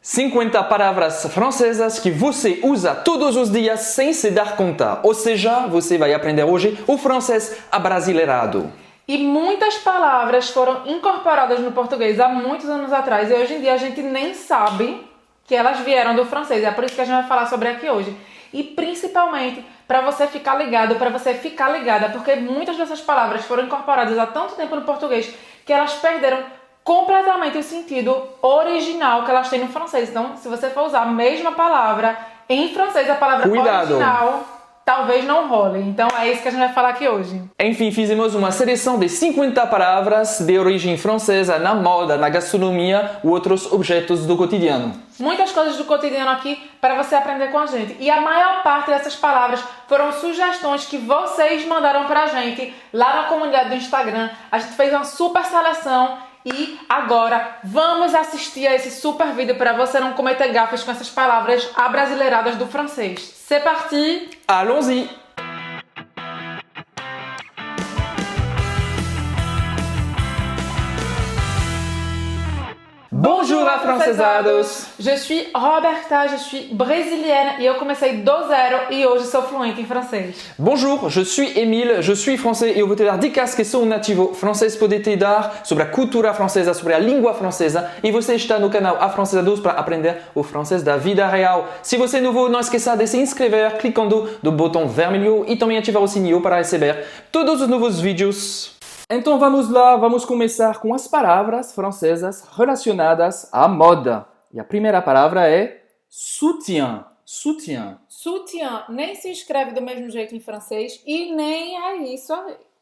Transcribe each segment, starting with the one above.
50 palavras francesas que você usa todos os dias sem se dar conta. Ou seja, você vai aprender hoje o francês abrasileirado. E muitas palavras foram incorporadas no português há muitos anos atrás e hoje em dia a gente nem sabe que elas vieram do francês. É por isso que a gente vai falar sobre aqui hoje. E principalmente para você ficar ligado, para você ficar ligada, porque muitas dessas palavras foram incorporadas há tanto tempo no português que elas perderam completamente o sentido original que elas têm no francês. Então, se você for usar a mesma palavra em francês, a palavra original talvez não role. Então, é isso que a gente vai falar aqui hoje. Enfim, fizemos uma seleção de 50 palavras de origem francesa na moda, na gastronomia ou outros objetos do cotidiano. Muitas coisas do cotidiano aqui para você aprender com a gente. E a maior parte dessas palavras foram sugestões que vocês mandaram pra gente lá na comunidade do Instagram. A gente fez uma super seleção e agora vamos assistir a esse super vídeo para você não cometer gafes com essas palavras abrasileiradas do francês. C'est parti! Allons-y! Bonjour, afrancesados! Je suis Roberta, je suis brésilienne e eu comecei do zero e hoje sou fluente em francês. Bonjour, je suis Émile, je suis français e eu vou te dar dicas que sou nativo francês poder te dar sobre a cultura francesa, sobre a língua francesa e você está no canal Afrancesados para aprender o francês da vida real. Se você é novo, não esqueça de se inscrever clicando no botão vermelho e também ativar o sininho para receber todos os novos vídeos. Então vamos lá, vamos começar com as palavras francesas relacionadas à moda. E a primeira palavra é soutien. Soutien. Soutien nem se escreve do mesmo jeito em francês e nem é isso,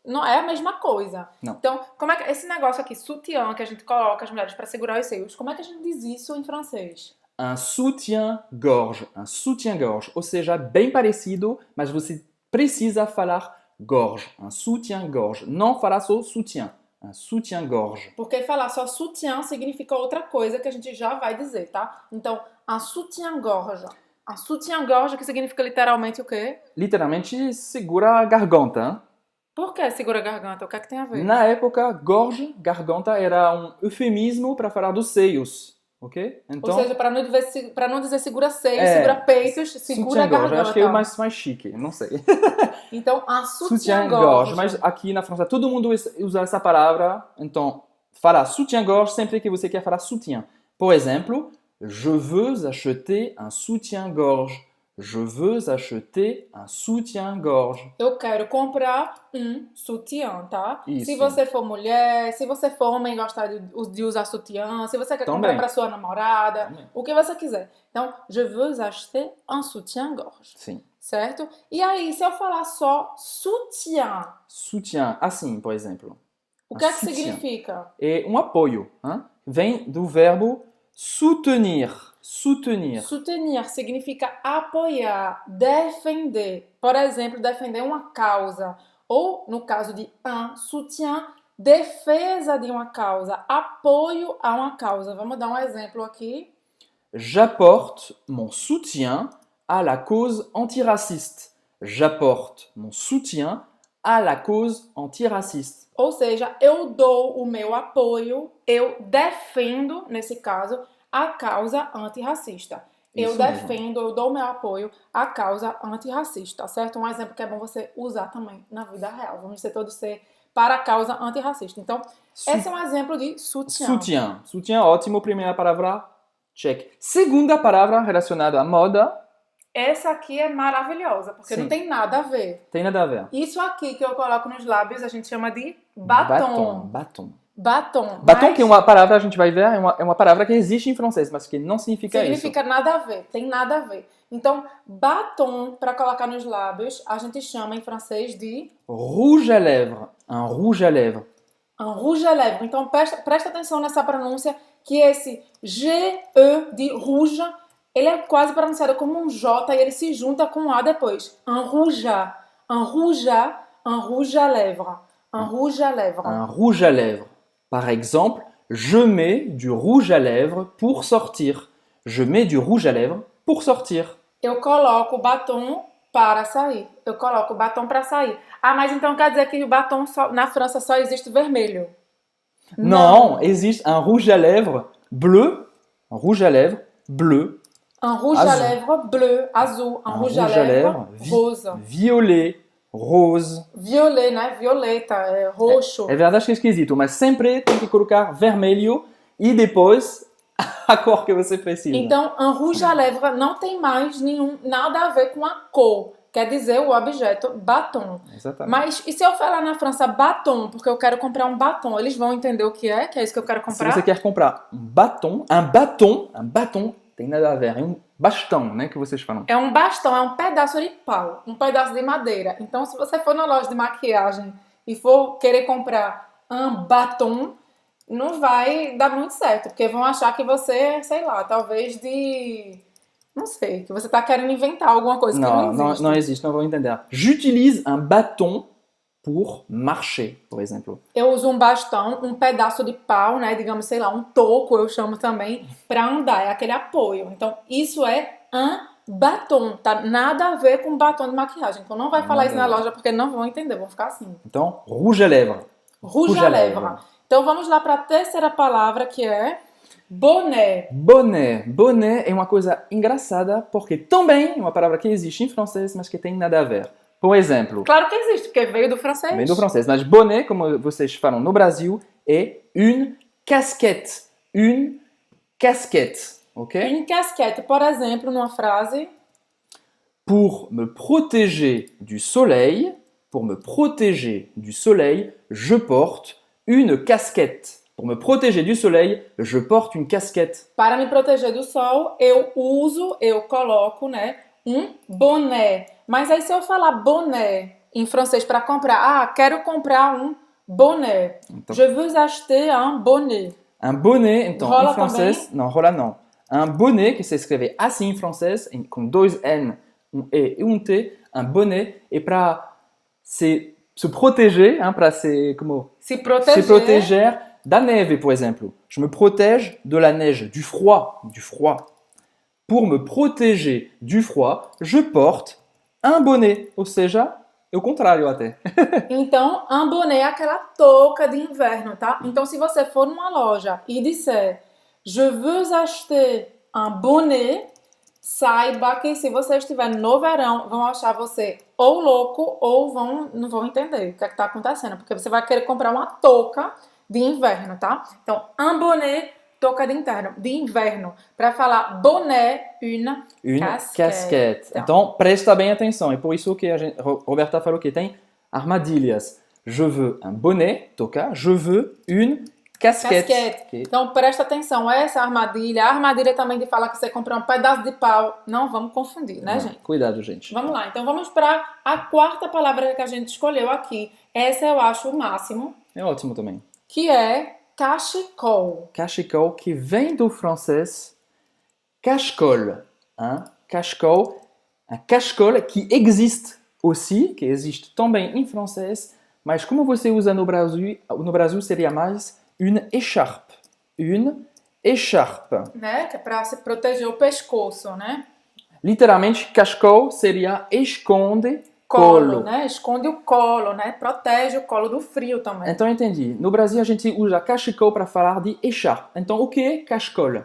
não é a mesma coisa. Não. Então, como é que esse negócio aqui, soutien, que a gente coloca as mulheres para segurar os seios, como é que a gente diz isso em francês? Un soutien-gorge. Un soutien-gorge. Ou seja, bem parecido, mas você precisa falar gorge, un soutien-gorge. Não falar só soutien, un soutien-gorge. Porque falar só soutien significa outra coisa que a gente já vai dizer, tá? Então, un soutien-gorge. Un soutien-gorge que significa literalmente o quê? Literalmente segura a garganta. Hein? Por que segura a garganta? O que é que tem a ver? Na época, gorge, garganta, era um eufemismo para falar dos seios. Ok? Então, ou seja, para não dizer segura seios, segura peitos, segura a garganta. Acho que é o mais chique, não sei. Então, un soutien-gorge. Mas aqui na França todo mundo usa essa palavra. Então, fala soutien-gorge sempre que você quer falar soutien. Por exemplo, je veux acheter un soutien-gorge. Je veux acheter un soutien-gorge. Eu quero comprar um sutiã, tá? Isso. Se você for mulher, se você for homem e gostar de usar sutiã, se você quer comprar para sua namorada, o que você quiser. Então, je veux acheter un soutien-gorge. Sim. Certo? E aí, se eu falar só soutien? Soutien, assim, por exemplo. O que é que significa? É um apoio. Hein? Vem do verbo soutenir. Soutenir. Soutenir significa apoiar, defender. Por exemplo, defender uma causa. Ou, no caso de un soutien, defesa de uma causa, apoio a uma causa. Vamos dar um exemplo aqui. J'apporte mon soutien à la cause antiraciste. J'apporte mon soutien à la cause antiraciste. Ou seja, eu dou o meu apoio, eu defendo, nesse caso, a causa antirracista. Eu defendo, eu dou meu apoio à causa antirracista, certo? Um exemplo que é bom você usar também na vida real. Vamos dizer todos ser para a causa antirracista. Então, esse é um exemplo de soutien. Soutien. Soutien, ótimo. Primeira palavra, check. Segunda palavra relacionada à moda. Essa aqui é maravilhosa, porque não tem nada a ver. Tem nada a ver. Isso aqui que eu coloco nos lábios, a gente chama de batom. Batom. Batom, que é uma palavra, a gente vai ver, é uma palavra que existe em francês, mas que não significa isso. Significa nada a ver, tem nada a ver. Então, batom, para colocar nos lábios, a gente chama em francês de... rouge à lèvres. Un rouge à lèvres. Un rouge à lèvres. Então, presta atenção nessa pronúncia, que esse G-E de rouge, ele é quase pronunciado como um J e ele se junta com um A depois. Un rouge à lèvres. Un rouge à lèvres. Un rouge à lèvres. Par exemple, je mets du rouge à lèvres pour sortir. Je mets du rouge à lèvres pour sortir. Eu coloco batom para sair. Eu coloco batom para sair. Ah, mas então quer dizer que o batom na França só existe vermelho? Non, existe un rouge à lèvres bleu, un rouge à lèvres bleu, Un rouge à Azul. lèvres bleu, azul. Un rouge à lèvres rosa. violet, rose. Violet, né? Violeta, é roxo. É verdade que é esquisito, mas sempre tem que colocar vermelho e depois a cor que você precisa. Então, un rouge à lèvres não tem mais nada a ver com a cor. Quer dizer, o objeto batom. Exatamente. Mas e se eu falar na França batom, porque eu quero comprar um batom, eles vão entender o que é isso que eu quero Se comprar? você quer comprar um batom tem nada a ver, é um bastão, né, que vocês falam. É um bastão, é um pedaço de pau, um pedaço de madeira. Então, se você for na loja de maquiagem e for querer comprar um batom, não vai dar muito certo, porque vão achar que você, sei lá, talvez não sei, que você tá querendo inventar alguma coisa que não existe. Não existe, não vou entender. J'utilise un bâton pour marcher, por exemplo. Eu uso um bastão, um pedaço de pau, né, digamos, sei lá, um toco, eu chamo também, para andar, é aquele apoio. Então, isso é un batom, tá? Nada a ver com batom de maquiagem. Então, não vai falar isso na loja porque não vão entender, vão ficar assim. Então, rouge à lèvres. Rouge à lèvres. Então, vamos lá para a terceira palavra, que é boné. Boné é uma coisa engraçada porque também é uma palavra que existe em francês, mas que tem nada a ver. Por exemplo, Claro que existe, porque veio do francês. vem do francês, mas boné, como vocês falam no Brasil, é une casquette. Une casquette, ok? Une casquette, por exemplo, numa frase, Pour me protéger du soleil, je porte une casquette. Pour me protéger du soleil, je porte une casquette. para me proteger do sol, eu coloco, né, um boné. Mas aí se eu falar boné em francês para comprar, quero comprar um boné. Então- Je veux acheter un bonnet. Un bonnet, então, Rola em francês, não, rola não. Un bonnet, que se escreve assim em francês, com dois N, um E e um T, un bonnet é para se proteger, para se proteger da neve, por exemplo. Je me protège de la neige, du froid. Pour me protéger du froid, je porte un bonnet. Ou seja, é o contrário até. Então, un bonnet é aquela touca de inverno, tá? Então, se você for numa loja e disser Je veux acheter un bonnet, saiba que se você estiver no verão, vão achar você ou louco ou não vão entender o que é que tá acontecendo, porque você vai querer comprar uma touca de inverno, tá? Então, un bonnet, touca de inverno. Para falar bonnet, une casquette. Então, presta bem atenção. É por isso que Roberta falou que tem armadilhas. Je veux un bonnet, touca. Je veux une casquette. Okay. Então, presta atenção. Essa armadilha, a armadilha também de falar que você comprou um pedaço de pau. Não vamos confundir, né, gente? Cuidado, gente. Vamos lá. Então, vamos para a quarta palavra que a gente escolheu aqui. Essa eu acho o máximo. É ótimo também. Que é cachecol. Cachecol, que vem do francês cache-colle. Cachecol, un cachecol que existe aussi, que existe também em francês, mas como você usa no Brasil seria mais une écharpe. Une écharpe. Né? Que é para se proteger o pescoço, né? Literalmente, cachecol seria esconde colo, né? Esconde o colo, né? Protege o colo do frio também. Então, entendi. No Brasil, a gente usa cachecol para falar de écharpe. Então, o que é cachecol?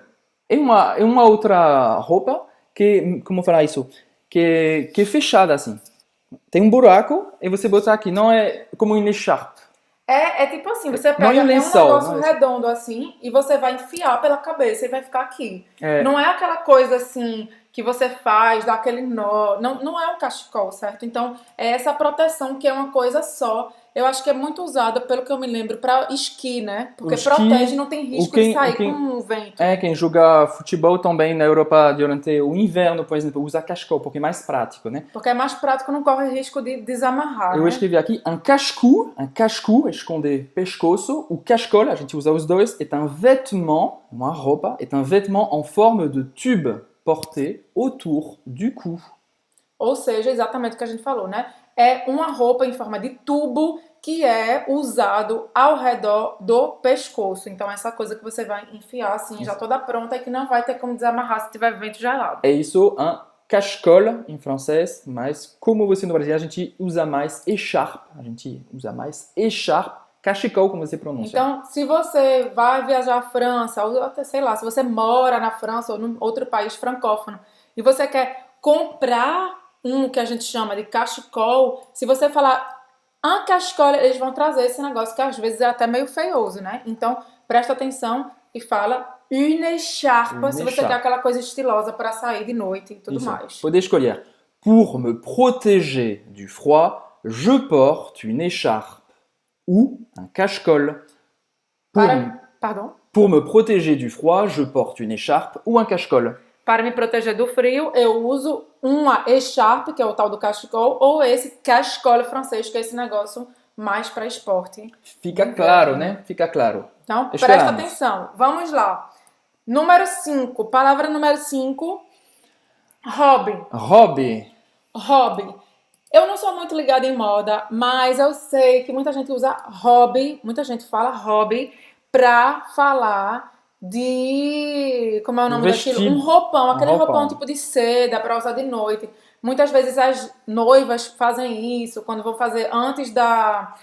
É uma outra roupa que, como falar isso? Que é fechada assim. Tem um buraco e você bota aqui. Não é como uma écharpe. É tipo assim, você pega um negócio redondo assim e você vai enfiar pela cabeça e vai ficar aqui. Não é aquela coisa assim que você faz, dá aquele nó. Não é um cachecol, certo? Então, é essa proteção que é uma coisa só. Eu acho que é muito usada, pelo que eu me lembro, para esqui, né? Porque protege, não tem risco de sair com o vento. Quem joga futebol também na Europa durante o inverno, por exemplo, usa cachecol, porque é mais prático, né? Porque é mais prático, não corre risco de desamarrar, Eu escrevi aqui un cache-cou, esconder pescoço. O cachecol, a gente usa os dois, é un vêtement, uma roupa, é un vêtement en forme de tube porté autour du cou. Ou seja, exatamente o que a gente falou, né? É uma roupa em forma de tubo que é usado ao redor do pescoço. Então, essa coisa que você vai enfiar assim, já toda pronta e que não vai ter como desamarrar se tiver vento gelado. É isso, un cache-col em francês, mas como você no Brasil, a gente usa mais écharpe. cachecol, como você pronuncia. Então, se você vai viajar à França, ou até, sei lá, se você mora na França ou num outro país francófono, e você quer comprar um que a gente chama de cachecol, se você falar un cachecol, eles vão trazer esse negócio que às vezes é até meio feioso, né? Então, presta atenção e fala une écharpe, se você quer aquela coisa estilosa para sair de noite e tudo mais. Poder escolher. Pour me protéger du froid, je porte une écharpe ou un cache-col. Pour me protéger du froid, je porte une écharpe ou un cache-col. Para me proteger do frio, eu uso uma écharpe, que é o tal do cachecol, ou esse cachecol francês, que é esse negócio mais para esporte. Fica claro, né? Fica claro. Então, presta atenção. Vamos lá. Número 5. Palavra número 5. Hobby. Hobby. Eu não sou muito ligada em moda, mas eu sei que muita gente usa hobby, muita gente fala hobby pra falar de... Como é o nome daquilo? Um roupão, aquele roupão tipo de seda pra usar de noite. Muitas vezes as noivas fazem isso, quando vão fazer antes da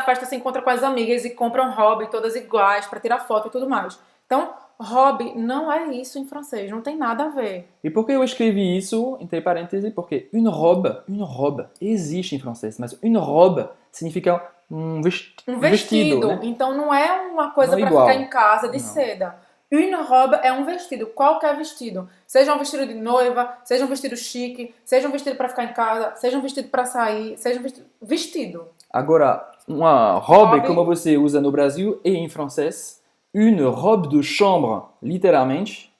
festa, se encontram com as amigas e compram hobby, todas iguais, pra tirar foto e tudo mais. Então, hobby não é isso em francês, não tem nada a ver. E por que eu escrevi isso, entre parênteses? Porque une robe existe em francês, mas une robe significa um vestido. Né? Então não é uma coisa para ficar em casa de seda. Une robe é um vestido, qualquer vestido. Seja um vestido de noiva, seja um vestido chique, seja um vestido para ficar em casa, seja um vestido para sair, seja um vestido. Agora, uma robe, como você usa no Brasil e em francês, une robe de chambre, literalmente,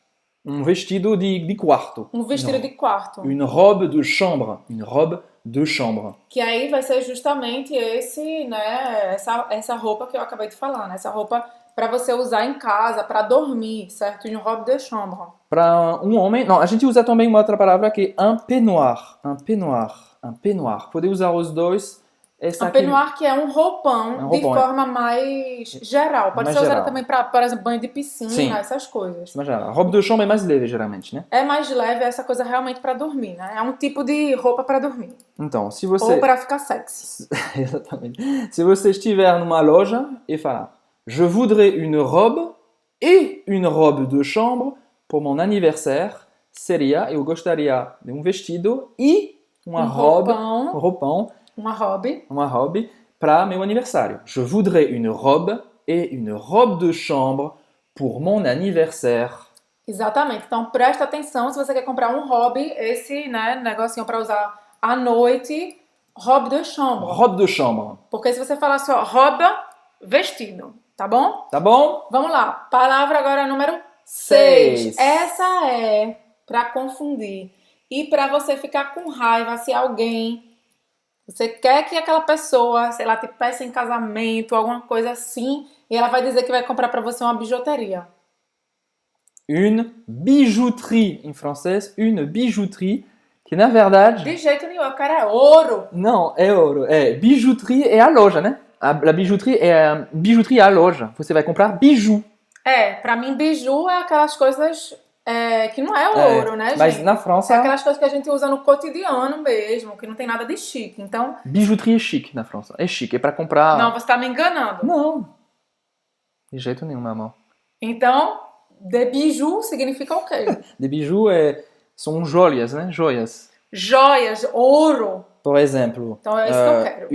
um vestido de quarto. Um vestido de quarto. Une robe de chambre. Une robe de chambre. Que aí vai ser justamente essa roupa que eu acabei de falar, né? Essa roupa para você usar em casa, para dormir, certo? Une robe de chambre. Para um homem... Não, a gente usa também uma outra palavra que é un peignoir. Un peignoir. Un peignoir. Pode usar os dois. Um peignoir que é um roupão de forma mais geral. Pode ser usado também para, por exemplo, banho de piscina, essas coisas. Mais geral. A robe de chambre é mais leve, geralmente, né? É mais leve, essa coisa realmente para dormir, né? É um tipo de roupa para dormir. Então, se você... Ou para ficar sexy. Exatamente. Se você estiver numa loja e falar Je voudrais une robe et une robe de chambre pour mon anniversaire, seria, eu gostaria de um vestido e uma robe, um roupão, uma robe para meu aniversário. Je voudrais une robe et une robe de chambre pour mon anniversaire. Exatamente. Então presta atenção, se você quer comprar um hobby, esse, né, negocinho para usar à noite, robe de chambre. Robe de chambre. Porque se você falar só robe, vestido, tá bom? Tá bom? Vamos lá. Palavra agora número 6. Essa é para confundir e para você ficar com raiva se alguém... Você quer que aquela pessoa, sei lá, te peça em casamento, alguma coisa assim, e ela vai dizer que vai comprar para você uma bijuteria. Une bijouterie, em francês, une bijouterie, que na verdade... De jeito nenhum, eu quero é ouro. Não, é ouro. Bijouterie é a loja, né? A bijouterie é a bijouterie à loja. Você vai comprar bijou. Pra mim, bijou é aquelas coisas... que não é ouro, né, gente? Mas na França... É aquelas coisas que a gente usa no cotidiano mesmo, que não tem nada de chique, então... Bijouterie é chique na França. É chique, é pra comprar... Não, você tá me enganando. Não. De jeito nenhum, mamão. Então, de bijou significa o quê? De bijou são joias, né? Joias. Joias, ouro. Por exemplo... Então é isso que eu quero.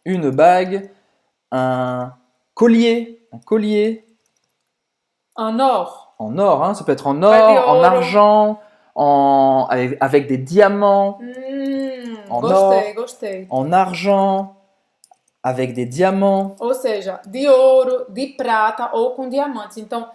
Une bague, un collier. En or. En or, hein, ça peut être en or, en argent, avec des diamants, en gostei. En argent, avec des diamants. Ou seja, de ouro, de prata ou com diamantes. Então,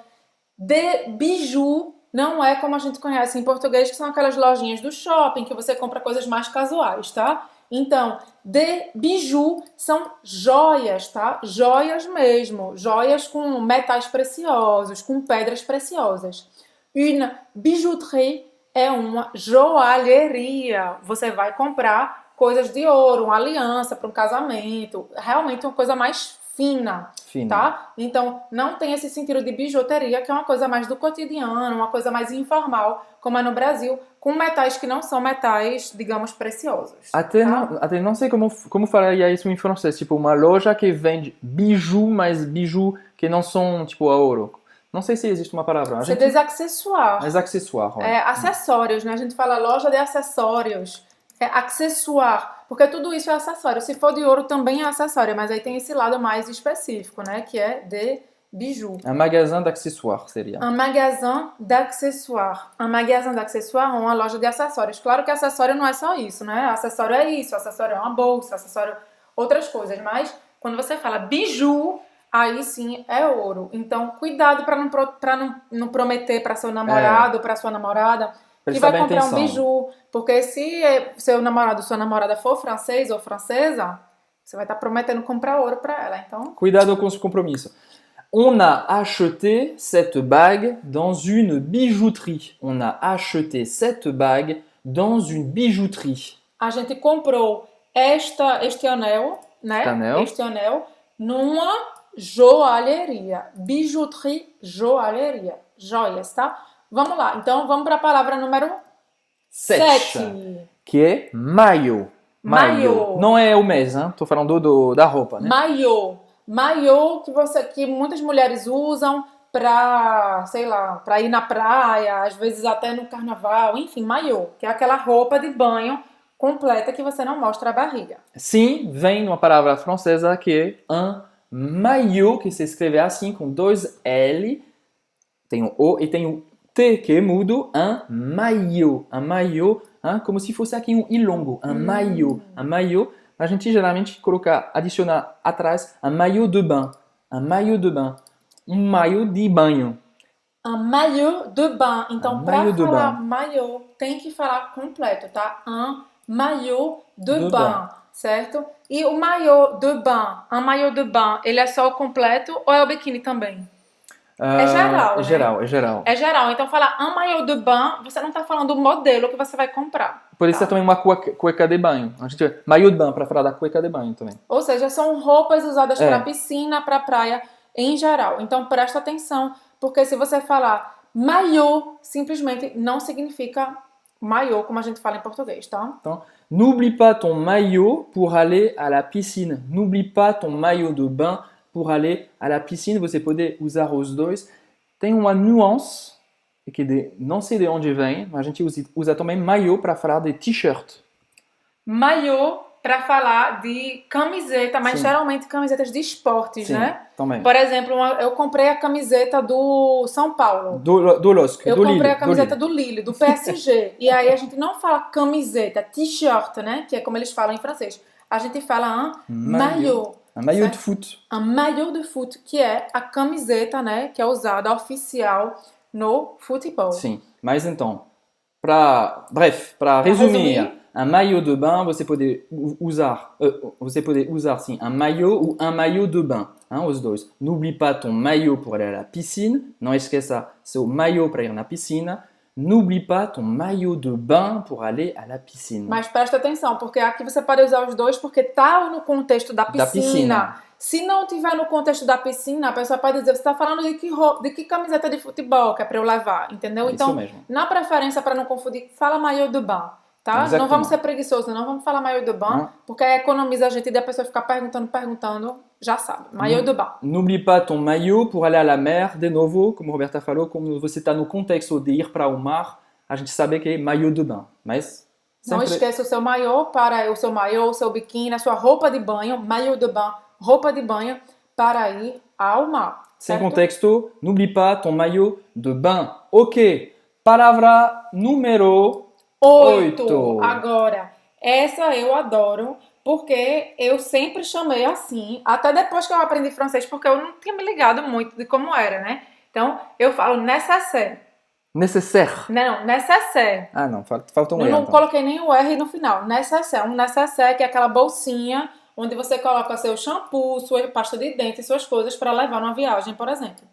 de bijou não é como a gente conhece em português, que são aquelas lojinhas do shopping que você compra coisas mais casuais, tá? Então, de bijou são joias, tá? Joias mesmo. Joias com metais preciosos, com pedras preciosas. Une bijouterie é uma joalheria. Você vai comprar coisas de ouro, uma aliança para um casamento. Realmente uma coisa mais fina, Fina. tá? Então, não tem esse sentido de bijuteria, que é uma coisa mais do cotidiano, uma coisa mais informal, como é no Brasil, com metais que não são metais, digamos, preciosos. Até, tá? não sei como falaria isso em francês. Tipo, uma loja que vende bijoux, mas bijoux que não são, tipo, a ouro. Não sei se existe uma palavra. C'est des accessoires. Mas acessórios. É, acessórios, né? A gente fala loja de acessórios. É acessoire, porque tudo isso é acessório. Se for de ouro, também é acessório, mas aí tem esse lado mais específico, né? Que é de bijoux. Un magasin d'acessórios seria. Un magasin d'accessoires. Un magasin d'accessoires é uma loja de acessórios. Claro que acessório não é só isso, né? Acessório é isso, acessório é uma bolsa, acessório outras coisas. Mas quando você fala bijou, aí sim é ouro. Então, cuidado para não prometer para seu namorado ou para sua namorada que vai comprar um bijou. Porque se seu namorado ou sua namorada for francês ou francesa, você vai estar prometendo comprar ouro para ela. Então, cuidado com esse compromisso. On a acheté cette bague dans une bijouterie. On a acheté cette bague dans une bijouterie. A gente comprou este anel, né? Anel. Este anel numa joalheria. Bijouterie, joalheria. Joias, tá? Vamos lá. Então, vamos para a palavra número 7. Que é maillot. Maillot. Não é o mês, hein? Tô falando da roupa, né? Maillot. Maillot que muitas mulheres usam pra, sei lá, pra ir na praia, às vezes até no carnaval, enfim, maillot, que é aquela roupa de banho completa que você não mostra a barriga. Sim, vem uma palavra francesa que é un maillot, que se escreve assim com 2 L, tem o O e tem o T que é mudo, un maillot. Un maillot, hein, como se fosse aqui um I longo, un maillot. Un maillot, a gente geralmente adicionar atrás un maillot de bain. Un maillot de bain. Um maillot de banho. Un maillot de bain. Então, para falar bain. maillot, tem que falar completo, tá? Un maillot de bain, certo? E o maillot de bain, un maillot de bain, ele é só o completo ou é o biquíni também? É geral, né? É geral. É geral. Então, falar un maillot de bain, você não está falando do modelo que você vai comprar. Pode ser também uma cueca de banho. A gente maillot de bain para falar da cueca de banho também. Ou seja, são roupas usadas para piscina, para praia, em geral. Então, presta atenção, porque se você falar maillot, simplesmente não significa maillot, como a gente fala em português, tá? Então, n'oublie pas ton maillot pour aller à la piscine. N'oublie pas ton maillot de bain pour aller à la piscine. Você pode usar os dois. Tem uma nuance, que não sei de onde vem, mas a gente usa também maillot para falar de t-shirt. Maillot para falar de camiseta, mas Sim. geralmente camisetas de esportes, Sim, né? também. Por exemplo, eu comprei a camiseta do São Paulo. Do LOSC, Eu do comprei Lille, a camiseta do Lille, do PSG. E aí a gente não fala camiseta, t-shirt, né? Que é como eles falam em francês. A gente fala maillot. Un maillot certo? de foot. Un maillot de foot, que é a camiseta, né? Que é usada oficial no futebol. Sim, mas então, para resumir, un maillot de bain, você pode usar sim, un maillot ou un maillot de bain, hein, os dois. N'oublie pas ton maillot pour aller à la piscine, não esqueça seu maillot para ir na piscina. N'oublie pas ton maillot de bain pour aller à la piscine. Mas presta atenção, porque aqui você pode usar os dois porque tá no contexto da piscina. Da piscina. Se não tiver no contexto da piscina, a pessoa pode dizer, você está falando de que camiseta de futebol que é para eu levar, entendeu? É então, isso mesmo. na preferência, para não confundir, fala maillot de bain, tá? Exatamente. Não vamos ser preguiçosos, não vamos falar maillot de bain, porque aí economiza a gente e a pessoa ficar perguntando, já sabe. Maillot de bain. N'oublie pas ton maillot pour aller à la mer, de novo, como a Roberta falou, como você está no contexto de ir para o mar, a gente sabe que é maillot de bain, mas Não esqueça o seu maillot, o seu biquíni, a sua roupa de banho, maillot de bain, roupa de banho para ir ao mar. Sem certo? contexto, n'oublie pas ton maillot de bain. Ok, palavra número 8. Agora, essa eu adoro, porque eu sempre chamei assim, até depois que eu aprendi francês, porque eu não tinha me ligado muito de como era, né? Então, eu falo nécessaire. Nécessaire. Não, nécessaire. Ah, não, falta um Eu R. não Então. coloquei nem o R no final. Nécessaire. Um nécessaire que é aquela bolsinha onde você coloca seu shampoo, sua pasta de dente, suas coisas para levar numa viagem, por exemplo.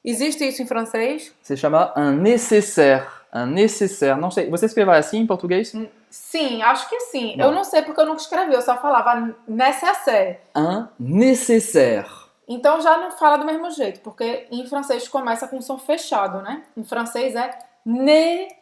Existe isso em francês? Se chama un nécessaire. Un nécessaire. Não sei, você escreveu assim em português? Sim, acho que sim. Bom. Eu não sei porque eu nunca escrevi, eu só falava nécessaire. Un nécessaire. Então já não fala do mesmo jeito, porque em francês começa com som fechado, né? Em francês é nécessaire.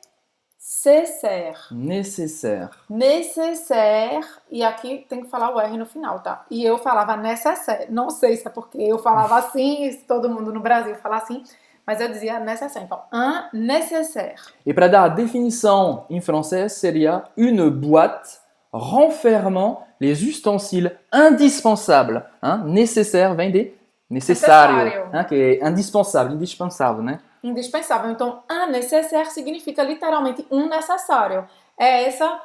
Nécessaire. Nécessaire, e aqui tem que falar o R no final, tá? E eu falava nécessaire. Não sei se é porque eu falava assim, se todo mundo no Brasil fala assim, mas eu dizia nécessaire. Então, un nécessaire. E para dar a definição em francês seria une boîte renfermant les ustensiles indispensables. Hein? Nécessaire vem de necessário, Necessário. hein? Que é indispensável, né? Indispensável. Então, un nécessaire significa literalmente um necessário. É essa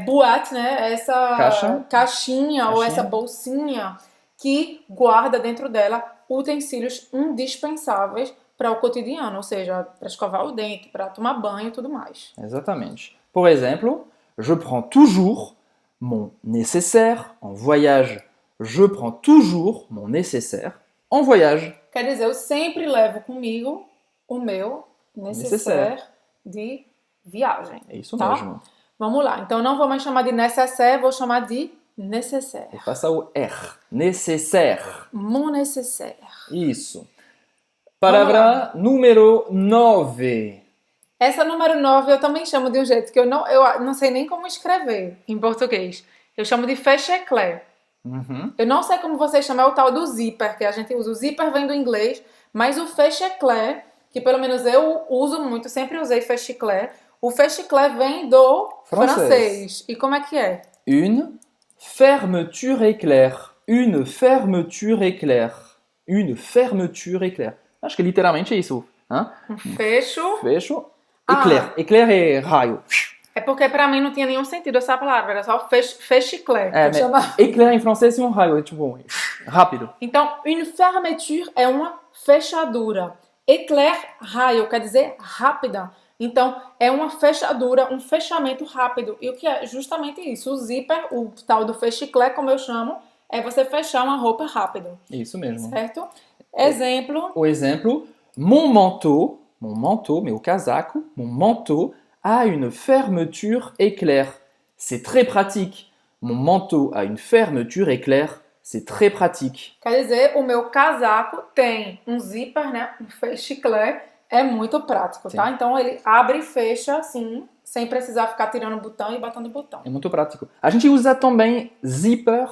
boîte, né? Essa caixinha ou essa bolsinha que guarda dentro dela utensílios indispensáveis para o cotidiano, ou seja, para escovar o dente, para tomar banho e tudo mais. Exatamente. Por exemplo, je prends toujours mon nécessaire en voyage. Je prends toujours mon nécessaire en voyage. Quer dizer, eu sempre levo comigo o meu nécessaire de viagem. É isso tá? mesmo. Vamos lá. Então, não vou mais chamar de nécessaire, vou chamar de nécessaire. E passa o R. Nécessaire. Mon nécessaire. Isso. Palavra número 9. Essa número 9 eu também chamo de um jeito que eu não sei nem como escrever em português. Eu chamo de fecheclé. Uhum. Eu não sei como vocês chamam, é o tal do zíper, que a gente usa. O zíper vem do inglês, mas o fecheclé, que pelo menos eu uso muito, sempre usei fecheclé. O fecheclé vem do francês. E como é que é? Une fermeture éclair. Une fermeture éclair. Une fermeture éclair. Acho que literalmente é isso. Hein? Um fecho. Fecho. Éclair. Éclair é raio. É porque pra mim não tinha nenhum sentido essa palavra, era só fecheclé. Éclair em francês é um raio, é tipo rápido. Então, une fermeture é uma fechadura. Éclair, raio, quer dizer rápida. Então, é uma fechadura, um fechamento rápido. E o que é justamente isso? O zíper, o tal do fechiclé, como eu chamo, é você fechar uma roupa rápido. Isso mesmo. Certo? Exemplo. O exemplo, mon manteau, meu casaco, mon manteau a une fermeture éclair. C'est très pratique. Mon manteau a une fermeture éclair. C'est très pratique. Quer dizer, o meu casaco tem um zíper, né? Um fechiclé. É muito prático, tá? Então ele abre e fecha assim, sem precisar ficar tirando o botão e batendo o botão. É muito prático. A gente usa também zipper.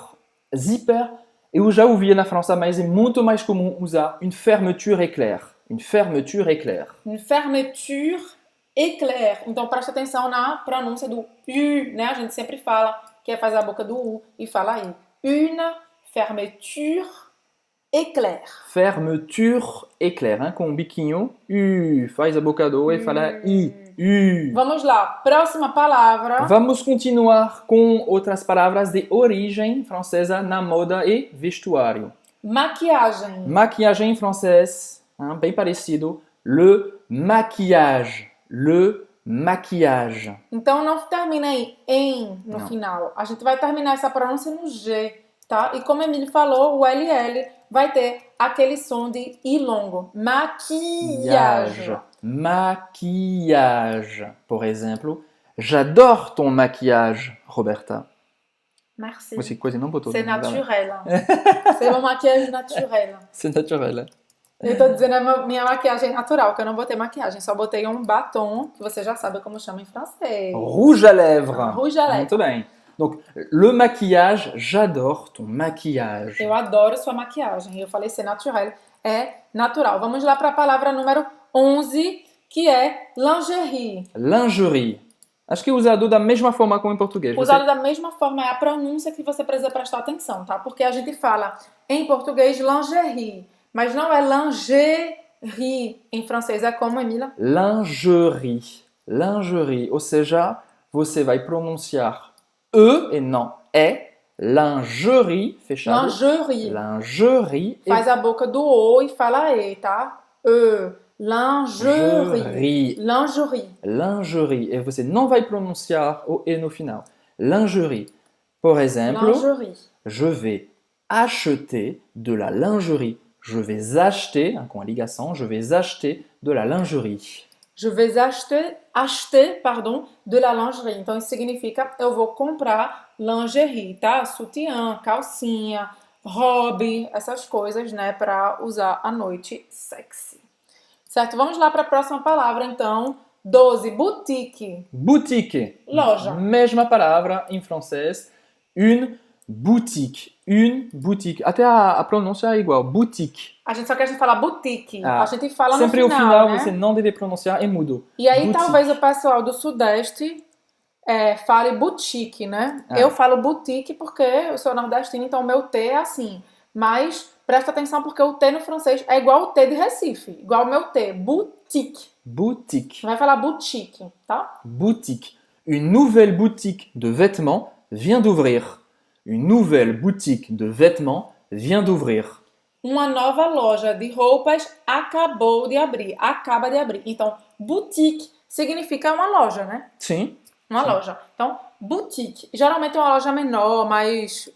Eu já ouvi na França, mas é muito mais comum usar une fermeture éclair. Une fermeture éclair. Une fermeture éclair. Então presta atenção na pronúncia do U, né? A gente sempre fala que faz a boca do U e fala I. Une fermeture éclair. Fermeture éclair, hein? Com um biquinho. Faz a boca do U e fala I. Vamos lá, próxima palavra. Vamos continuar com outras palavras de origem francesa na moda e vestuário. Maquiagem. Maquiagem em francês, hein? Bem parecido. Le maquillage. Le maquillage. Então não termina em no final. A gente vai terminar essa pronúncia no G, tá? E como a Emílio falou, o LL vai ter aquele som de I longo. Maquillage. Maquillage. Por exemplo, j'adore ton maquillage, Roberta. Merci. Você quase não botou. C'est naturel. C'est uma maquiagem naturel. C'est naturel. Eu tô dizendo a minha maquiagem natural, que eu não botei maquiagem, só botei um batom, que você já sabe como chama em francês. Rouge à lèvres. Rouge à lèvres. Muito bem. Donc, le maquillage, j'adore ton maquillage. Eu adoro sua maquiagem. Eu falei ser naturel, é natural. Vamos lá para a palavra número 11, que é lingerie. Lingerie. Acho que é usado da mesma forma como em português. Usado da mesma forma, é a pronúncia que você precisa prestar atenção, tá? Porque a gente fala em português lingerie, mas não é lingerie em francês. É como, Emília? Lingerie. Lingerie. Ou seja, você vai pronunciar E e não E. Lingerie, fechado. Lingerie. Lingerie. Faz a boca do O e fala E, tá? E. Lingerie. Lingerie. Lingerie. E você não vai pronunciar o E no final. Lingerie. Por exemplo, Lingerie. Je vais acheter de la lingerie. Je vais acheter, com a ligação, je vais acheter de la lingerie. Je vais acheter, de la lingerie. Então, isso significa eu vou comprar lingerie, tá? Sutiã, calcinha, hobby, essas coisas, né, para usar à noite sexy. Certo? Vamos lá para a próxima palavra, então. 12, boutique. Boutique. Loja. Mesma palavra em francês. Une boutique. Une boutique. Até a pronúncia é igual. Boutique. A gente só quer falar boutique. Ah, A gente fala sempre no final, o final né? você não deve pronunciar é mudo. E aí Boutique. talvez o pessoal do Sudeste fale boutique, né? Ah. Eu falo boutique porque eu sou nordestina, então o meu T é assim. Mas presta atenção porque o T no francês é igual o T de Recife. Igual o meu T. Boutique. Boutique. Vai falar boutique, tá? Boutique. Une nouvelle boutique de vêtements vient d'ouvrir. Une nouvelle boutique de vêtements vient d'ouvrir. Uma nova loja de roupas acabou de abrir. Acaba de abrir. Então, boutique significa uma loja, né? Sim. Uma loja. Então, boutique. Geralmente é uma loja menor, mas...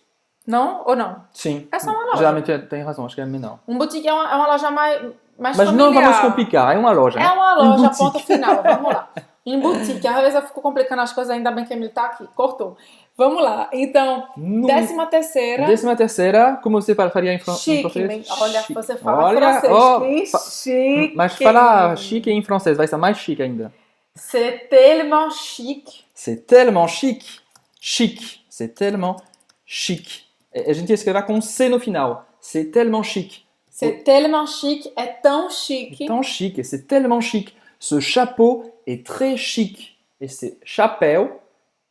Não ou não? Sim. É só uma loja. Geralmente tem razão, acho que é menor. Um boutique é uma loja mais Mas familiar. não vamos complicar, é uma loja. É uma Une loja, boutique. ponto final. Vamos lá. Em boutique. Às vezes eu fico complicando as coisas, ainda bem que a Emily tá aqui. Cortou. Vamos lá. Então, No- 13ª. 13ª, como você faria em Chique. francês? Olha, Chique. você fala Olha, francês. ó, Que chique. Mas fala chique em francês, vai ser mais chique ainda. C'est tellement chique. C'est tellement chic. Chic. C'est tellement chic. A gente escreve com C no final. C'est tellement chic. C'est tellement chique. É tão chique. Tant chic, et c'est tellement chic. Ce chapeau est très chic. Et ce chapéu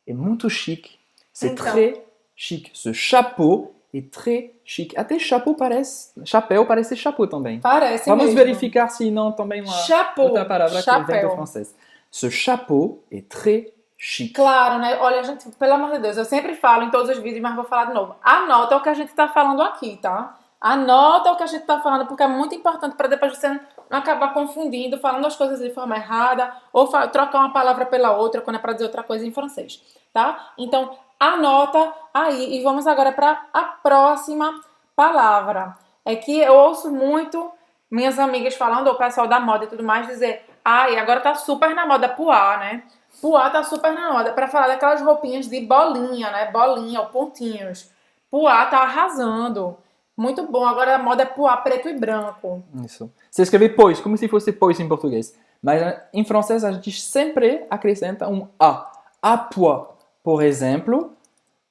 est muito chic. C'est Então. très chic. Ce chapeau est très chic. Até chapéu parece chapeau também. Parece Vamos mesmo. verificar se não também uma Chapeau. outra palavra que vem do Chapéu. francês. Ce chapeau est très chic. Claro, né? Olha, gente, pelo amor de Deus, eu sempre falo em todos os vídeos, mas vou falar de novo. Anota o que a gente tá falando aqui, tá? Anota o que a gente tá falando, porque é muito importante para depois você não acabar confundindo, falando as coisas de forma errada, ou trocar uma palavra pela outra quando é para dizer outra coisa em francês, tá? Então, anota aí e vamos agora para a próxima palavra. É que eu ouço muito minhas amigas falando, ou o pessoal da moda e tudo mais, dizer: ai, agora tá super na moda poá, né? Poá tá super na moda, para falar daquelas roupinhas de bolinha, né? Bolinha ou pontinhos. Poá tá arrasando. Muito bom. Agora a moda é poá preto e branco. Isso. Você escreve pois, como se fosse pois em português. Mas em francês a gente sempre acrescenta um A. À pois. Por exemplo,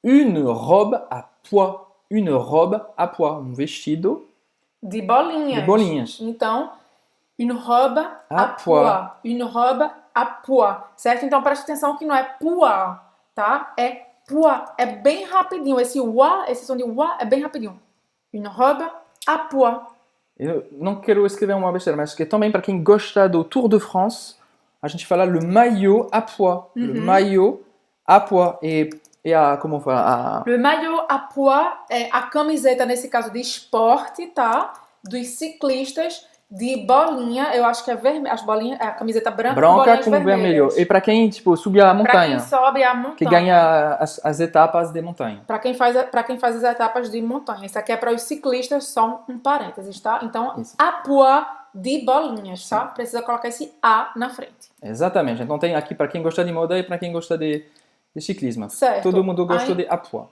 une robe à pois. Une robe à pois. Um vestido De bolinhas. de bolinhas. Então, une robe À à pois. Une robe à pois. Certo? Então preste atenção que não é pois, tá? É pois. É bem rapidinho. Esse som de uá é bem rapidinho. Une robe à pois. Eu não quero escrever uma besteira, mas que também para quem gosta do Tour de France, a gente fala le maillot à pois. Le maillot à pois. E a, como fala? Le maillot à pois é a camiseta, nesse caso, de esporte, tá? Dos ciclistas de bolinha. Eu acho que é vermelho. As bolinhas, é a camiseta branca com bolinhas com vermelho. vermelhas. E para quem, tipo, subir a Pra montanha, quem sobe a montanha. que ganha as etapas de montanha. Para quem faz as etapas de montanha. Isso aqui é para os ciclistas, só um parênteses, tá? Então, Isso. à pois de bolinhas, tá? Precisa colocar esse A na frente. Exatamente. Então tem aqui para quem gosta de moda e para quem gosta de ciclismo. Certo. Todo mundo gosta Aí- de à pois.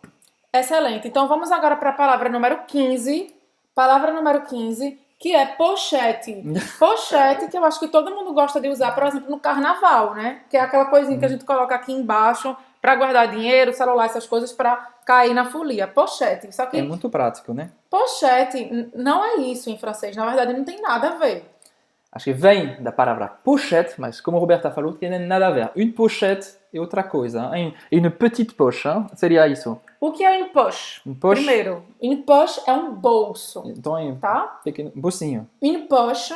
Excelente. Então, vamos agora para a palavra número 15. Palavra número 15, que é pochete. Pochete, que eu acho que todo mundo gosta de usar, por exemplo, no carnaval, né? Que é aquela coisinha que a gente coloca aqui embaixo para guardar dinheiro, celular, essas coisas, para cair na folia. Pochete. Só que É muito prático, né? pochete não é isso em francês. Na verdade, não tem nada a ver. Acho que vem da palavra pochette, mas como a Roberta falou, tem nada a ver. Une pochette é outra coisa. Une petite poche, hein? Seria isso. O que é une poche? Une poche. Primeiro, une poche é um bolso, Então é tá? pequeno bolsinho. Une poche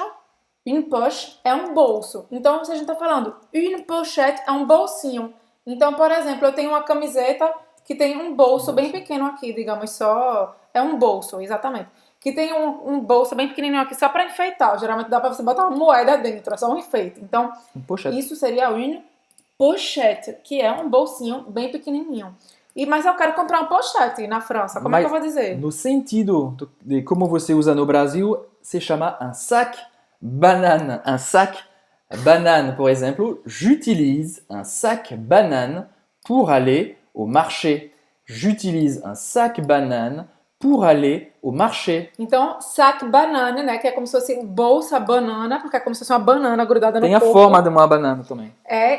é um bolso. Então, se a gente tá falando une pochette é um bolsinho. Então, por exemplo, eu tenho uma camiseta que tem um bolso bem pequeno aqui, digamos, só... É um bolso, exatamente. Que tem um bolso bem pequenininho aqui só para enfeitar. Geralmente dá para você botar uma moeda dentro, é só um enfeite. Então, Une pochette. isso seria une pochette, que é um bolsinho bem pequenininho. Mas eu quero comprar um pochete na França. Como é que eu vou dizer? No sentido de como você usa no Brasil, se chama un sac banane. Un sac banane, por exemplo, j'utilise un sac banane pour aller au marché. J'utilise un sac banane pour aller au marché. Então, sac banane, né? Que é como se fosse bolsa banana, porque é como se fosse uma banana grudada no Tem a corpo. forma de uma banana também.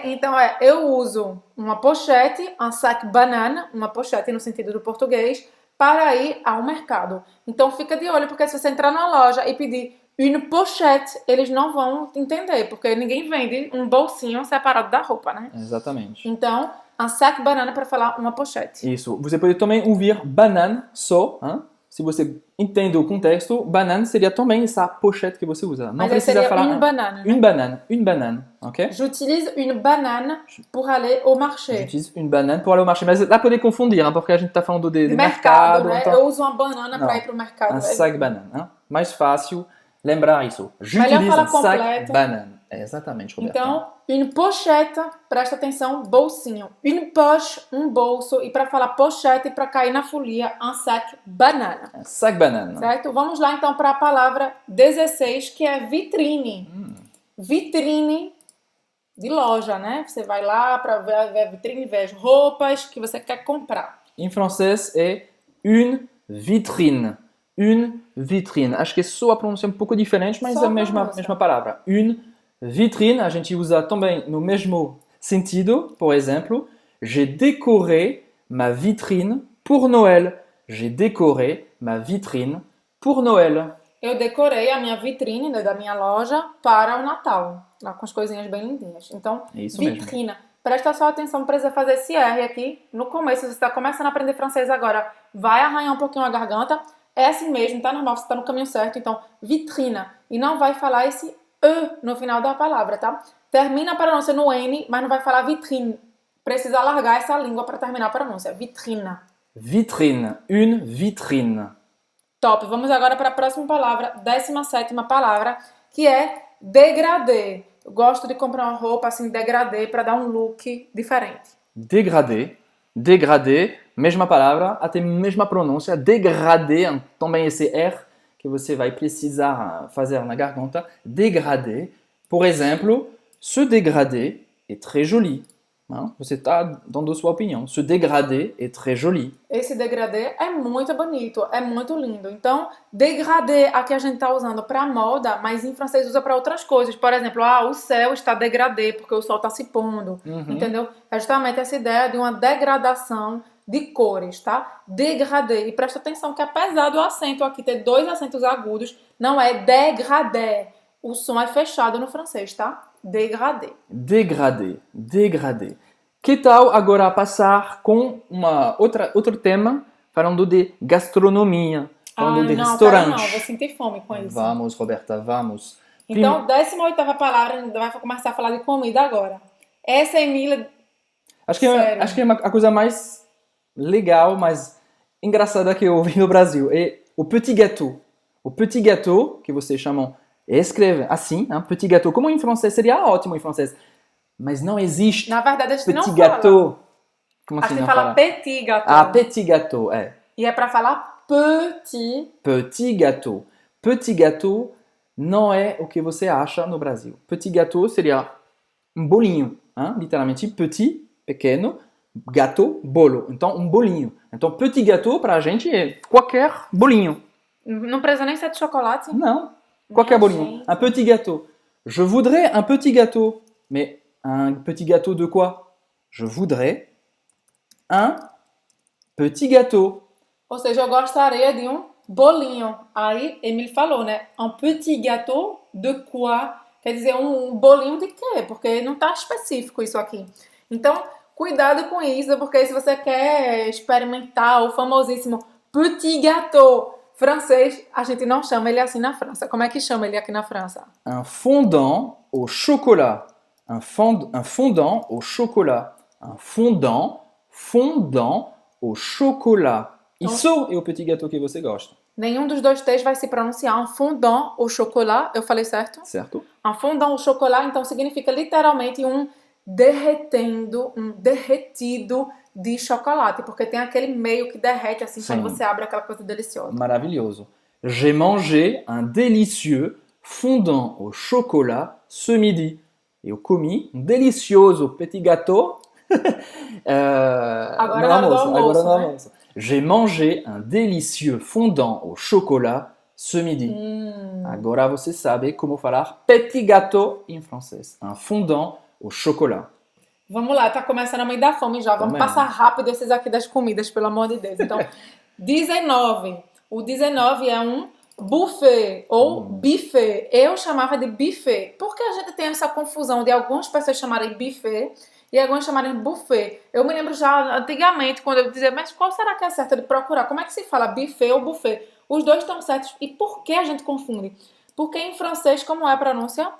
Então eu uso uma pochette, un sac banane, uma pochette no sentido do português, para ir ao mercado. Então fica de olho, porque se você entrar na loja e pedir une pochette, eles não vão entender, porque ninguém vende um bolsinho separado da roupa, né? Exatamente. Então, un sac banane para falar uma pochette. Isso. Você pode também ouvir banane só, hein? Se você entende o contexto, banane seria também essa pochette que você usa. Não Mas precisa seria falar une banane, né? une banane, ok? J'utilise une banane pour aller au marché. J'utilise une banane pour aller au marché. Mas dá para confundir, hein? Porque a gente está falando de mercado, mercado. né? Então, Eu uso uma banana não, para ir pro mercado. un sac banane. Hein? Mais fácil lembrar isso. Melhor J'utilise falar un sac completo. banane. É exatamente, Roberto. Então, une pochette, presta atenção, bolsinho. Une poche, um bolso. E para falar pochette, para cair na folia, un sac banana. Un sac banane. Certo? Vamos lá então para a palavra 16, que é vitrine. Vitrine de loja, né? Você vai lá para ver a vitrine, ver as roupas que você quer comprar. Em francês é une vitrine. Une vitrine. Acho que é só a pronúncia um pouco diferente, mas Só é a a mesma pronúncia. palavra. Une vitrine, a gente usa também no mesmo sentido. Por exemplo, j'ai décoré ma vitrine pour Noël. J'ai décoré ma vitrine pour Noël. Eu decorei a minha vitrine, né, da minha loja para o Natal. Lá com as coisinhas bem lindinhas. Então, É isso mesmo. vitrina. Presta só atenção, precisa fazer esse R aqui no começo. Se você está começando a aprender francês agora, vai arranhar um pouquinho a garganta. É assim mesmo, tá normal, você está no caminho certo. Então, vitrina. E não vai falar esse E no final da palavra, tá? Termina a pronúncia no N, mas não vai falar vitrine. Precisa alargar essa língua para terminar a pronúncia. Vitrina. Vitrine. Une vitrine. Top. Vamos agora para a próxima palavra, 17ª palavra, que é degradê. Eu gosto de comprar uma roupa assim, degradê, para dar um look diferente. Dégradé. Dégradé, mesma palavra, até mesma pronúncia. Dégradé, também esse R que você vai precisar fazer na garganta. Dégradé. Por exemplo, ce dégradé est très joli. Hein? Você está dando sua opinião. Ce dégradé est très joli. Esse degradê é muito bonito, é muito lindo. Então, degradê aqui a gente está usando para moda, mas em francês usa para outras coisas. Por exemplo, o céu está degradê porque o sol está se pondo. Entendeu? É justamente essa ideia de uma degradação de cores, tá? Degradê. E presta atenção que apesar do acento aqui ter 2 acentos agudos, não é degradê. O som é fechado no francês, tá? Degradê. Dégradé. Dégradé. Que tal agora passar com outro tema, falando de gastronomia, falando de não, restaurante. Não, vou sentir fome com isso. Vamos, Roberta, vamos. Então, 18ª palavra, vai começar a falar de comida agora. Essa, Emília... Acho que é a coisa mais legal, mais engraçada que eu ouvi no Brasil. É o petit gâteau. O petit gâteau, que vocês chamam, escreve assim, hein? Petit gâteau. Como em francês, seria ótimo em francês. Mas não existe Na verdade, a gente petit não gâteau. fala. Como A assim gente não fala fala? petit gâteau. Ah, petit gâteau, é. E é pra falar petit. Petit gâteau. Petit gâteau não é o que você acha no Brasil. Petit gâteau seria um bolinho, hein? Literalmente petit, pequeno, gâteau, bolo. Então, um bolinho. Então, petit gâteau pra gente é qualquer bolinho. Não precisa nem ser de chocolate. Não, qualquer Minha bolinho. gente. Un petit gâteau. Je voudrais un petit gâteau. Mais un petit gâteau de quoi? Je voudrais un petit gâteau. Ou seja, eu gostaria de um bolinho. Aí, Emile falou, né? Un petit gâteau de quoi? Quer dizer, um bolinho de quê? Porque não tá específico isso aqui. Então, cuidado com isso, porque se você quer experimentar o famosíssimo petit gâteau francês, a gente não chama ele assim na França. Como é que chama ele aqui na França? Un fondant au chocolat. Un fondant au chocolat. Un fondant au chocolat. Isso é o petit gâteau que você gosta, Nenhum dos dois T's vai se pronunciar. Un fondant au chocolat, eu falei certo? certo? Un fondant au chocolat, então, significa literalmente um derretido de chocolate, porque tem aquele meio que derrete assim Sim. quando você abre aquela coisa deliciosa. Maravilhoso. J'ai mangé un délicieux fondant au chocolat ce midi. Eu comi um delicioso petit gâteau Agora no na hora do almoço. almoço, Agora no né? almoço. J'ai mangé un délicieux fondant au chocolat ce midi. Agora você sabe como falar petit gâteau em francês. Un fondant au chocolat. Vamos lá, tá começando a me dar fome já. Vamos Também. passar rápido esses aqui das comidas, pelo amor de Deus. Então, 19. O 19 é um buffet ou buffet. Eu chamava de buffet. Por que a gente tem essa confusão de algumas pessoas chamarem buffet e algumas chamarem buffet? Eu me lembro já antigamente, quando eu dizia, mas qual será que é certo de procurar? Como é que se fala buffet ou buffet? Os dois estão certos. E por que a gente confunde? Porque em francês, como é a pronúncia?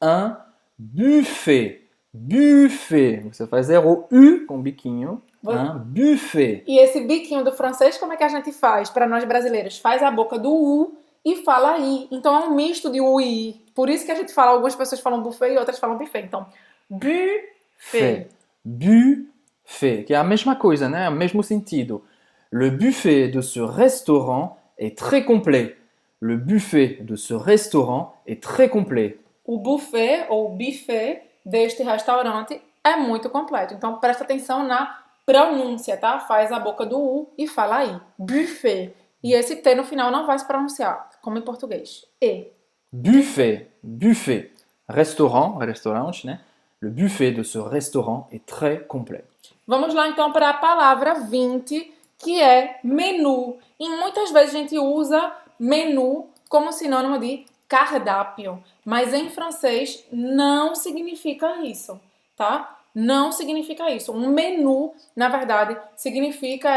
Un buffet. Buffet. Você faz 0 U com biquinho. Un buffet. E esse biquinho do francês, como é que a gente faz para nós brasileiros? Faz a boca do U e fala I. Então é um misto de U e I. Por isso que a gente fala, algumas pessoas falam buffet e outras falam buffet. Então, buffet. Buffet. Que é a mesma coisa, né? O mesmo sentido. Le buffet de ce restaurant est très complet. Le buffet de ce restaurant est très complet. O buffet ou buffet deste restaurante é muito completo. Então presta atenção na pronúncia, tá? Faz a boca do U e fala I. Buffet. E esse T no final não vai se pronunciar, como em português. E. Buffet. Buffet. Restaurant, restaurante, né? Le buffet de ce restaurant est très complet. Vamos lá então para a palavra 20, que é menu. E muitas vezes a gente usa menu como sinônimo de cardápio, mas em francês não significa isso, tá? Não significa isso. Um menu, na verdade, significa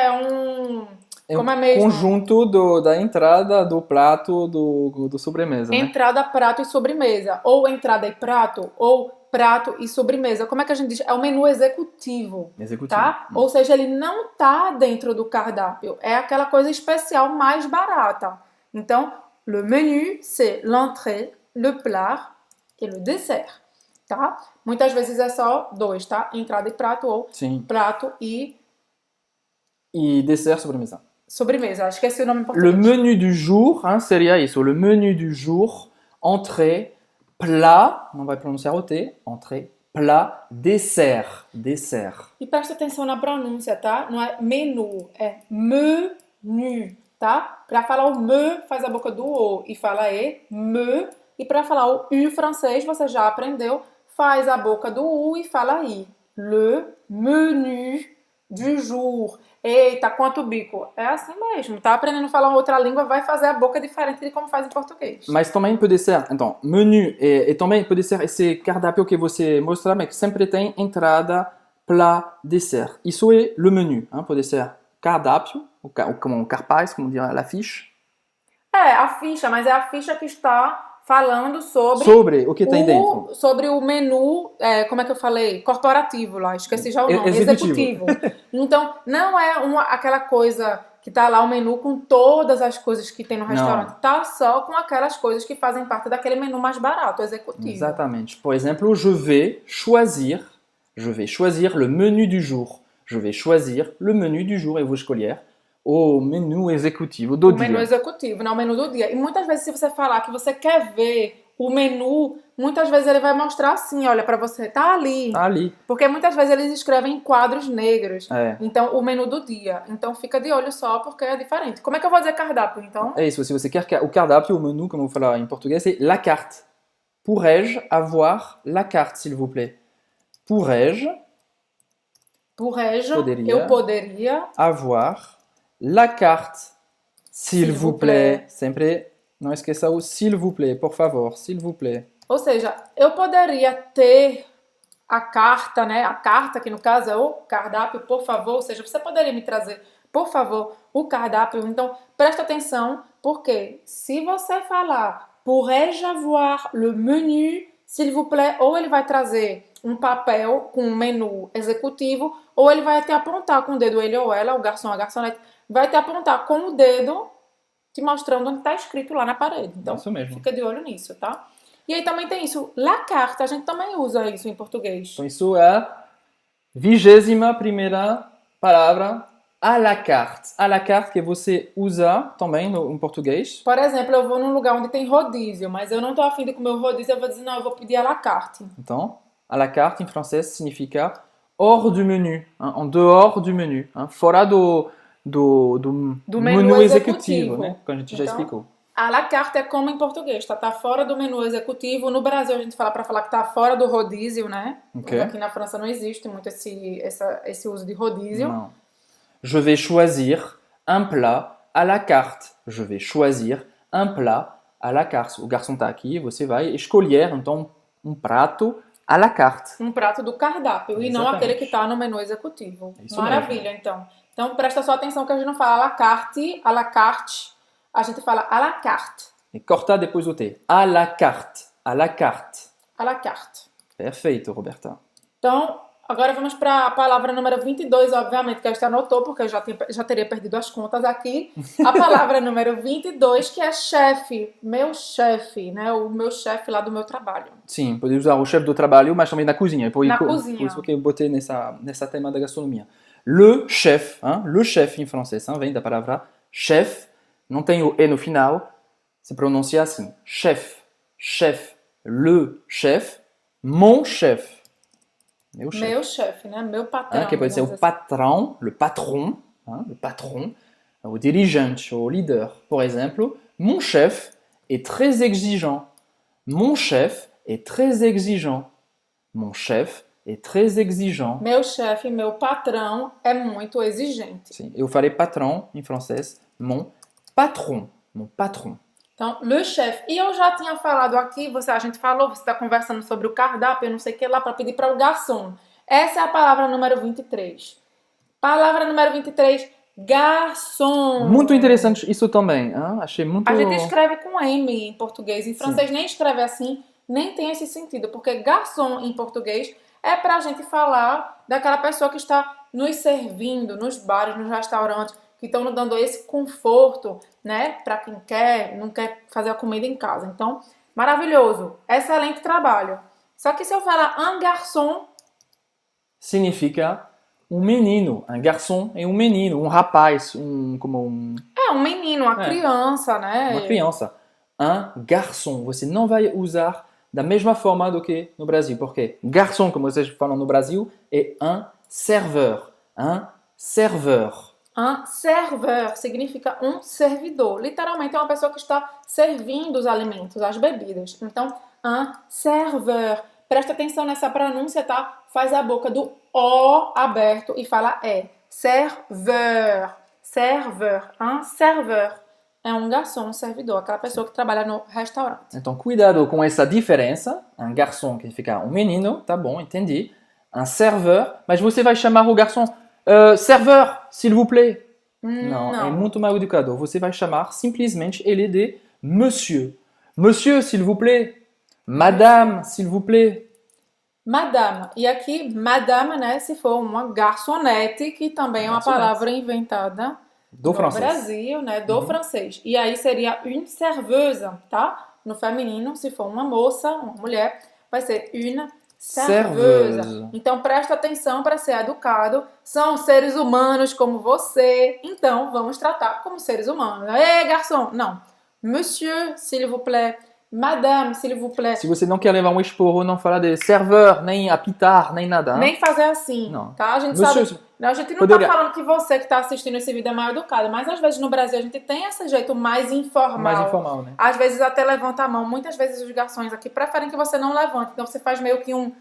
como é mesmo? Conjunto da entrada, do prato, do sobremesa, né? Entrada, prato e sobremesa. Ou entrada e prato, ou prato e sobremesa. Como é que a gente diz? É o menu executivo. Tá? Ou seja, ele não tá dentro do cardápio. É aquela coisa especial mais barata. Então, le menu, c'est l'entrée, le plat et le dessert. Tá? Muitas vezes é só dois, tá? Entrada e prato, ou prato e dessert, sobremesa. Sobremesa, esqueci o nome em português. Le menu du jour, seria isso. Le menu du jour, entrée, plat, não vai pronunciar o T, entrée, plat, dessert. Dessert. E presta atenção na pronúncia, tá? Não é menu, é menu, tá? Para falar o me, faz a boca do O e fala E, me. E para falar o U francês, você já aprendeu, faz a boca do U e fala I. Le menu du jour. Eita, quanto bico. É assim mesmo. Tá aprendendo a falar outra língua, vai fazer a boca diferente de como faz em português. Mas também pode ser, então, menu e também pode ser esse cardápio que você mostra, mas que sempre tem entrada, plat, dessert. Isso é le menu. Pode ser cardápio, ou como carpaz, como diz a fiche. É, a ficha, mas é a ficha que está falando sobre o que tem dentro. Sobre o menu, como é que eu falei? Corporativo lá, esqueci já o nome. Executivo. Então, não é aquela coisa que tá lá o menu com todas as coisas que tem no restaurante. Não. Tá só com aquelas coisas que fazem parte daquele menu mais barato, executivo. Exatamente. Por exemplo, je vais choisir le menu du jour. Je vais choisir le menu du jour. Eu vou escolher o menu executivo do dia. O menu executivo, não o menu do dia. E muitas vezes, se você falar que você quer ver o menu, muitas vezes ele vai mostrar assim, olha, pra você, tá ali. Tá ali. Porque muitas vezes eles escrevem em quadros negros. É. Então, o menu do dia. Então, fica de olho só, porque é diferente. Como é que eu vou dizer cardápio, então? É isso, se você quer o cardápio, o menu, como eu vou falar em português, é la carte. Pourrais-je avoir la carte, s'il vous plaît? Pourrais-je eu poderia avoir la carte, s'il vous plaît. Sempre não esqueça o s'il vous plaît, por favor, s'il vous plaît. Ou seja, eu poderia ter a carta, né? A carta, que no caso é o cardápio, por favor. Ou seja, você poderia me trazer, por favor, o cardápio. Então, presta atenção, porque se você falar pourrais-je avoir le menu, s'il vous plaît, ou ele vai trazer um papel com um menu executivo, ou ele vai te apontar com o dedo, ele ou ela, o garçom, a garçonete, vai te apontar com o dedo, te mostrando onde está escrito lá na parede. Então, isso mesmo. Fica de olho nisso, tá? E aí também tem isso, la carte, a gente também usa isso em português. Então, isso é a 21ª palavra, à la carte. À la carte que você usa também em português. Por exemplo, eu vou num lugar onde tem rodízio, mas eu não tô afim de comer o rodízio, eu vou dizer, não, eu vou pedir à la carte. Então, à la carte, em francês, significa hors du menu, en dehors du menu, fora Do menu executivo, né? Que a gente já Então, explicou. à la carte é como em português, tá fora do menu executivo. No Brasil a gente fala para falar que tá fora do rodízio, né? Ok. Aqui na França não existe muito esse uso de rodízio. Non. Je vais choisir un plat à la carte. Je vais choisir un plat à la carte. O garçom está aqui, você vai escolher então um prato à la carte. Um prato do cardápio e não Exatamente. aquele que está no menu executivo. Isso Maravilha, então. Então presta só atenção que a gente não fala à la carte, a gente fala à la carte. E cortar depois o T. À la carte. À la carte. À la carte. Perfeito, Roberta. Então, agora vamos para a palavra número 22, obviamente, que a gente anotou, porque eu já teria perdido as contas aqui. A palavra número 22, que é chefe, meu chefe, né? O meu chefe lá do meu trabalho. Sim, pode usar o chefe do trabalho, mas também na cozinha. Por Na por cozinha. isso que eu botei nessa tema da gastronomia. Le chef, hein? Le chef em francês, hein? Vem da palavra chef, não tem o E no final, se pronuncia assim. Chef, chef, le chef, mon chef. Meu chefe. Meu chefe, né? Meu patrão. Que pode ser o digamos assim. patrão, le patron, hein? Le patron, o dirigente, o líder. Por exemplo, mon chef est très exigeant. Mon chef est très exigeant. Mon chef est très exigeant. Meu chefe, meu patrão é muito exigente. Sim, eu falei patron em francês. Mon patron. Mon patron. Então, le chef. E eu já tinha falado aqui, a gente falou, você está conversando sobre o cardápio, eu não sei o que lá, para pedir para o garçom. Essa é a palavra número 23. Palavra número 23, garçom. Muito interessante isso também. Hein? Achei muito... A gente escreve com M em português. Em francês nem escreve assim, nem tem esse sentido. Porque garçom em português é pra gente falar daquela pessoa que está nos servindo nos bares, nos restaurantes, que estão nos dando esse conforto, né? Pra quem não quer fazer a comida em casa. Então, maravilhoso. Excelente trabalho. Só que se eu falar un garçom, Significa menino. Un garçom é menino, rapaz, é um menino, uma criança, né? uma criança. Un garçom. Você não vai usar da mesma forma do que no Brasil. Porque garçom, como vocês falam no Brasil, é un serveur. Un serveur. Un serveur significa um servidor. Literalmente é uma pessoa que está servindo os alimentos, as bebidas. Então, un serveur. Presta atenção nessa pronúncia, tá? Faz a boca do O aberto e fala E. Serveur. Serveur. Un serveur. É um garçom, um servidor, aquela pessoa que trabalha no restaurante. Então, cuidado com essa diferença. Un garçom que fica menino, tá bom, entendi. Un serveur, mas você vai chamar o garçom serveur, s'il vous plaît. Não, é muito mal educado. Você vai chamar simplesmente ele de monsieur. Monsieur, s'il vous plaît. Madame, s'il vous plaît. Madame. E aqui, madame, né, se for uma garçonete, que também é uma palavra inventada Do no francês. Brasil, né, do francês. E aí seria une serveuse, tá? No feminino, se for uma moça, uma mulher, vai ser une serveuse. Serveuse. Então presta atenção para ser educado. São seres humanos como você. Então vamos tratar como seres humanos. Ei, garçom! Não. Monsieur, s'il vous plaît. Madame, s'il vous plaît. Se você não quer levar um esporro, não fala de serveur, nem apitar, nem nada. Nem fazer assim, Não. tá? A gente Monsieur, sabe... A gente não poderia- tá falando que você que tá assistindo esse vídeo é mal educado, mas às vezes no Brasil a gente tem esse jeito mais informal. Mais informal, né? Às vezes até levanta a mão. Muitas vezes os garçons aqui preferem que você não levante. Então você faz meio que um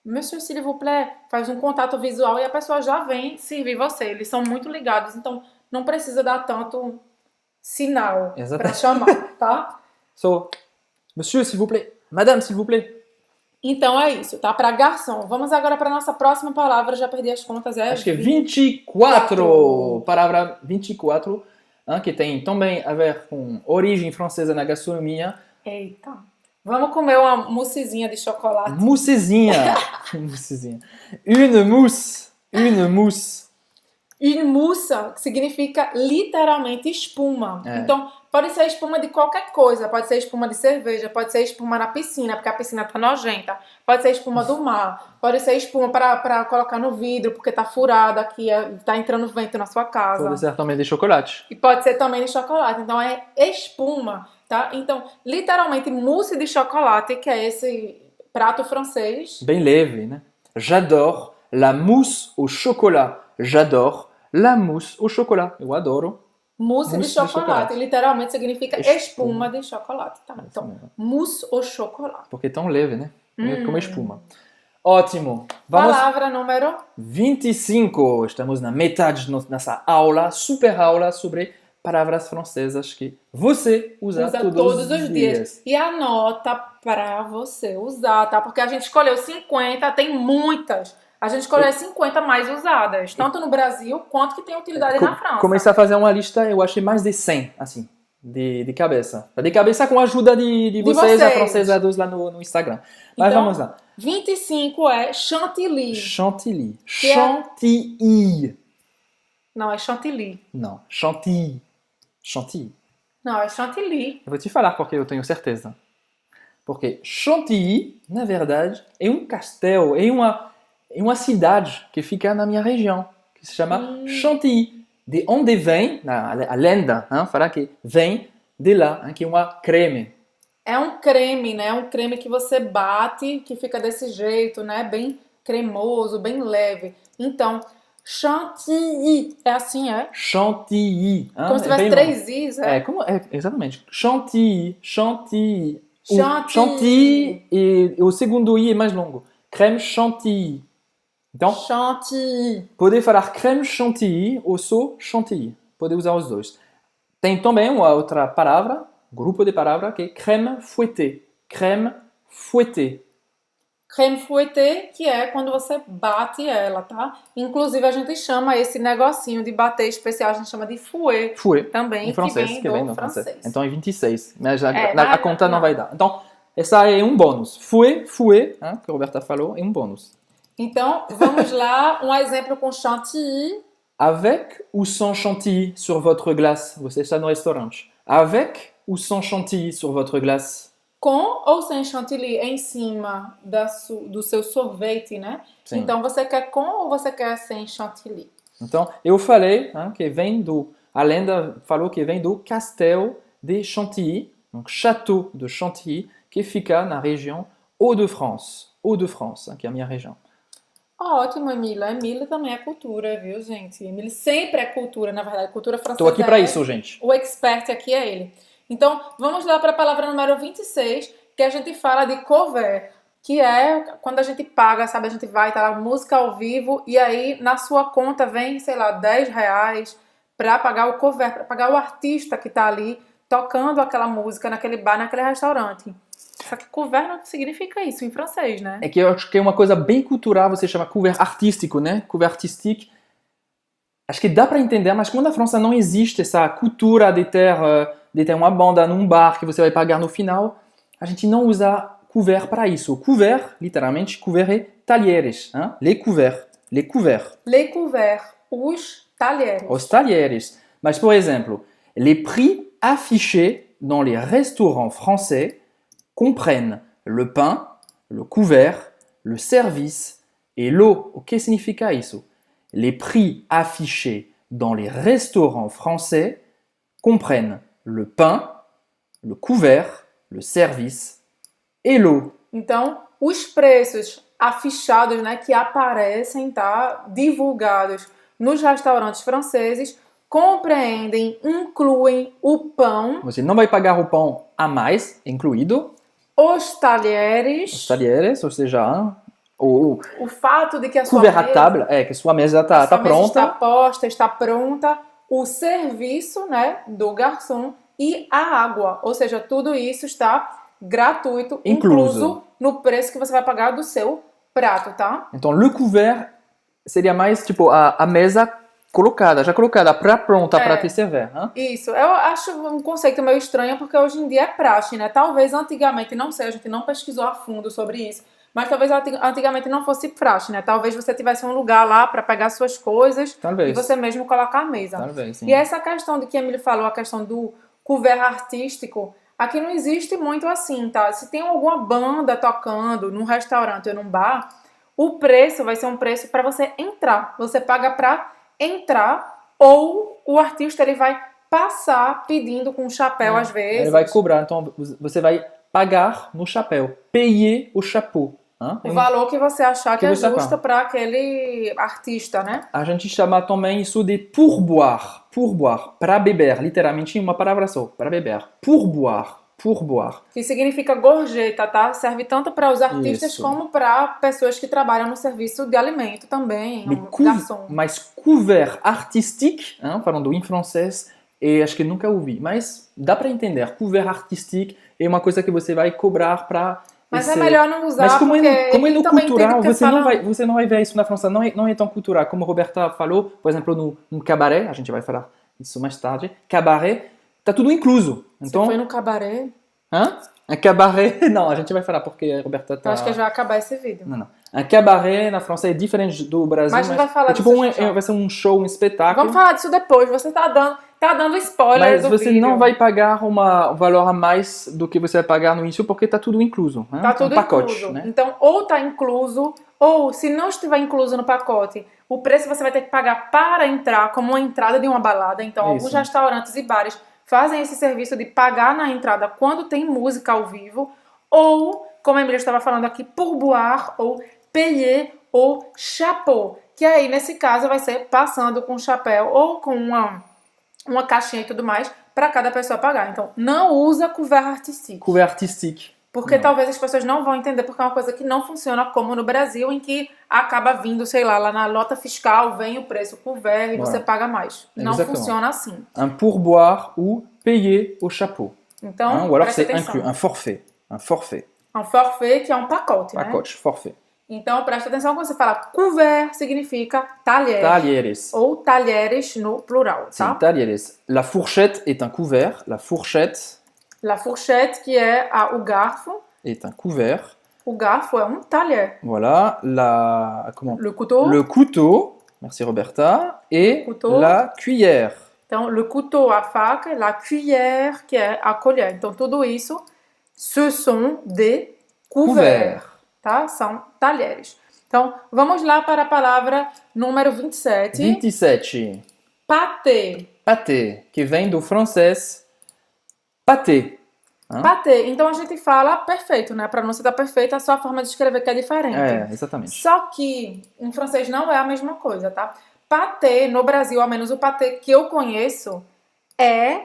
Monsieur, s'il vous plaît, faz um contato visual e a pessoa já vem servir você. Eles são muito ligados, então não precisa dar tanto sinal para Exatamente. chamar, tá? So, monsieur, s'il vous plaît. Madame, s'il vous plaît. Então é isso, tá? Para garçom. Vamos agora para nossa próxima palavra. Já perdi as contas. Acho que é 24. Palavra 24, que tem também a ver com origem francesa na gastronomia. Eita. Vamos comer uma moussezinha de chocolate. Moussezinha. Moussezinha. Une mousse. Une mousse. Une mousse, que significa literalmente espuma. É. Então, pode ser espuma de qualquer coisa. Pode ser espuma de cerveja, pode ser espuma na piscina, porque a piscina tá nojenta. Pode ser espuma do mar. Pode ser espuma para colocar no vidro, porque tá furada aqui, tá entrando vento na sua casa. Pode ser também de chocolate. E pode ser também de chocolate. Então, é espuma, tá? Então, literalmente, mousse de chocolate, que é esse prato francês. Bem leve, né? J'adore la mousse au chocolat. J'adore La mousse au chocolat. Eu adoro. Mousse de Mousse de chocolate. chocolate. Literalmente significa Espuma. espuma de chocolate, tá? Então, mousse au chocolat. Porque é tão leve, né? É como espuma. Ótimo. Vamos. Palavra número 25. Estamos na metade nessa aula, super aula sobre palavras francesas que você usa todos os dias. E anota para você usar, tá? Porque a gente escolheu 50, tem muitas. A gente escolheu as 50 mais usadas, tanto no Brasil quanto que tem utilidade na França. Comecei a fazer uma lista, eu achei mais de 100, assim, de cabeça. De cabeça com a ajuda de vocês, afrancesados lá no Instagram. Mas então, vamos lá. 25 é chantilly. Chantilly. Que Chantilly. Não, é chantilly. Não, chantilly. Chantilly. Não, é chantilly. Eu vou te falar porque eu tenho certeza. Porque Chantilly, na verdade, é um castelo, é uma cidade que fica na minha região, que se chama Chantilly. De onde vem, a lenda, fala que vem de lá, que é uma creme. É um creme, né? Um creme que você bate, que fica desse jeito, né? Bem cremoso, bem leve. Então, chantilly é assim, é? Chantilly. Como se tivesse 3 i's, é? Exatamente. Chantilly, chantilly. Chantilly. Chantilly e o segundo i é mais longo. Crème chantilly. Então, chantilly. Pode falar crème chantilly ou só chantilly. Pode usar os dois. Tem também uma outra palavra, grupo de palavras, que é crème fouettée. Crème fouettée. Crème fouettée, que é quando você bate ela, tá? Inclusive, a gente chama esse negocinho de bater especial, a gente chama de fouet. Fouet. Também, em francês, que vem do francês. Então é 26, mas a mas conta não vai dar. Então, essa é um bônus. Fouet, que a Roberta falou, é um bônus. Então, vamos lá, um exemplo com chantilly. Avec ou sans chantilly sur votre glace? Você está no restaurante. Avec ou sans chantilly sur votre glace? Com ou sem chantilly em cima do seu sorvete, né? Sim. Então, você quer com ou você quer sem chantilly? Então, eu falei que vem a lenda falou que vem do Castel de Chantilly, donc Château de Chantilly, que fica na região Hauts-de-France, que é a minha região. Ótimo, Emília. Emília também é cultura, viu, gente? Emília sempre é cultura, na verdade. Cultura francesa. Estou aqui para isso, gente. O expert aqui é ele. Então, vamos lá para a palavra número 26, que a gente fala de couvert, que é quando a gente paga, sabe? A gente vai, tá lá, música ao vivo, e aí na sua conta vem, sei lá, R$10 para pagar o couvert, para pagar o artista que tá ali tocando aquela música naquele bar, naquele restaurante. Só que couvert não significa isso em francês, né? É que eu acho que é uma coisa bem cultural, você chama couvert artístico, né? Couvert artístico. Acho que dá para entender, mas como na França não existe essa cultura de ter uma banda num bar que você vai pagar no final, a gente não usa couvert para isso. Couvert, literalmente, couvert é talheres. Les couverts. Les couverts. Les couverts. Os talheres. Os talheres. Mas, por exemplo, les prix affichés dans les restaurants français comprennent le pain, le couvert, le service et l'eau. O que significa isso? Les prix affichés dans les restaurants français comprennent le pain, le couvert, le service et l'eau. Então, os preços afichados, né, que aparecem, tá, divulgados nos restaurantes franceses, compreendem, incluem o pão. Você não vai pagar o pão a mais, incluído. Os talheres, ou seja, o fato de que a sua couvert à table, que sua mesa está pronta. Está posta, está pronta. O serviço, né, do garçom e a água. Ou seja, tudo isso está gratuito, incluso no preço que você vai pagar do seu prato, tá? Então, le couvert seria mais tipo a mesa já colocada, pronta para te servir. Isso, eu acho um conceito meio estranho porque hoje em dia é praxe, né? Talvez antigamente, não sei, a gente não pesquisou a fundo sobre isso, mas talvez antigamente não fosse praxe, né? Talvez você tivesse um lugar lá para pegar suas coisas Talvez. E você mesmo colocar a mesa. Talvez, sim. E essa questão de que a Emily falou, a questão do couvert artístico, aqui não existe muito assim, tá? Se tem alguma banda tocando num restaurante ou num bar, o preço vai ser um preço para você entrar. Você paga para entrar ou o artista ele vai passar pedindo com um chapéu às vezes. Ele vai cobrar, então você vai pagar no chapéu. Payer o chapeau. Hein? O valor que você achar que é você justo paga. para aquele artista, né? A gente chama também isso de pourboire. Pourboire. Para beber. Literalmente uma palavra só. Para beber. Pourboire. Pourboire. Que significa gorjeta, tá? Serve tanto para os artistas Isso. como para pessoas que trabalham no serviço de alimento também, um garçom. Mas couvert artistique, hein, falando em francês, e acho que nunca ouvi, mas dá para entender. Couvert artistique é uma coisa que você vai cobrar para... Mas é melhor não usar, mas como porque é no também cultural, tem que você não vai ver isso na França, não é tão cultural. Como a Roberta falou, por exemplo, no cabaré, a gente vai falar isso mais tarde, cabaré, tá tudo incluso. Então, Você foi no cabaré? Hã? Um cabaré, não, a gente vai falar porque a Roberta tá... Eu acho que já vai acabar esse vídeo. Não. Um cabaré na França é diferente do Brasil, Mas a gente vai falar é tipo disso já. vai ser um show, um espetáculo. Vamos falar disso depois. Você tá dando spoiler Mas do você vídeo. não vai pagar um valor a mais do que você vai pagar no início porque tá tudo incluso. Hein? Tá tudo um pacote, incluso. né? Então, ou tá incluso, ou se não estiver incluso no pacote, o preço você vai ter que pagar para entrar, como uma entrada de uma balada. Então, alguns Isso. restaurantes e bares fazem esse serviço de pagar na entrada quando tem música ao vivo, ou, como a Emília estava falando aqui, pourboire, ou payer, ou chapeau, que aí, nesse caso, vai ser passando com chapéu ou com uma caixinha e tudo mais, para cada pessoa pagar. Então, não usa couvert artistique. Couvert artistique. Porque Não. talvez as pessoas não vão entender, porque é uma coisa que não funciona como no Brasil, em que acaba vindo, sei lá na nota fiscal, vem o preço couvert e você paga mais. Não Exatamente. funciona assim. Un pourboire ou payer au chapeau. Então, Hein? Ou alors presta c'est atenção. inclus, un forfait. Un forfait. Um forfait, que é um pacote, né? Pacote, forfait. Então, presta atenção quando você fala couvert, significa talher. Talheres. Ou talheres no plural, Sim, tá? talheres. La fourchette est un couvert. La fourchette La fourchette, que é o garfo. est un couvert. O garfo é um talher. Voilà. Comment? Le couteau. Le couteau. Merci Roberta. Et Couteau. la cuillère. Então, le couteau, a faca, la cuillère, que é a colher. Então, tudo isso, ce sont des couverts, tá? São talheres. Então, vamos lá para a palavra número 27. 27. Pâté. Pâté, que vem do francês pâté. Pâté. Então, a gente fala perfeito, né? A pronúncia tá perfeita, só a forma de escrever que é diferente. É, exatamente. Só que em francês não é a mesma coisa, tá? Pâté, no Brasil, ao menos o pâté que eu conheço, é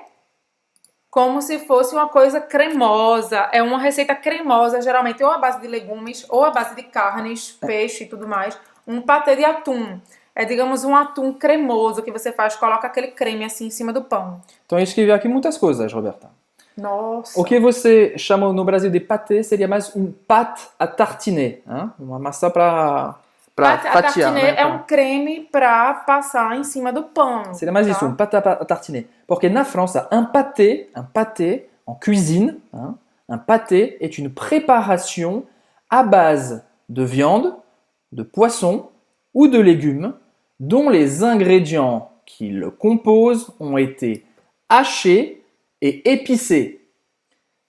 como se fosse uma coisa cremosa. É uma receita cremosa, geralmente ou à base de legumes, ou à base de carnes, peixe e tudo mais. Um pâté de atum. É, digamos, um atum cremoso que você faz, coloca aquele creme assim em cima do pão. Então eu escrevi aqui muitas coisas, Roberta. Nossa. O que você chama no Brasil de pâté seria mais um pâte à tartiner. Hein? Uma massa para Pâte à fatiar. tartiner Né? é um creme para passar em cima do pão. Seria mais tá? isso, um pâte à tartiner. Porque na França, un pâté en cuisine, hein, un pâté est une préparation à base de viande, de poisson ou de légumes dont les ingrédients qui le composent ont été hachés et épicés.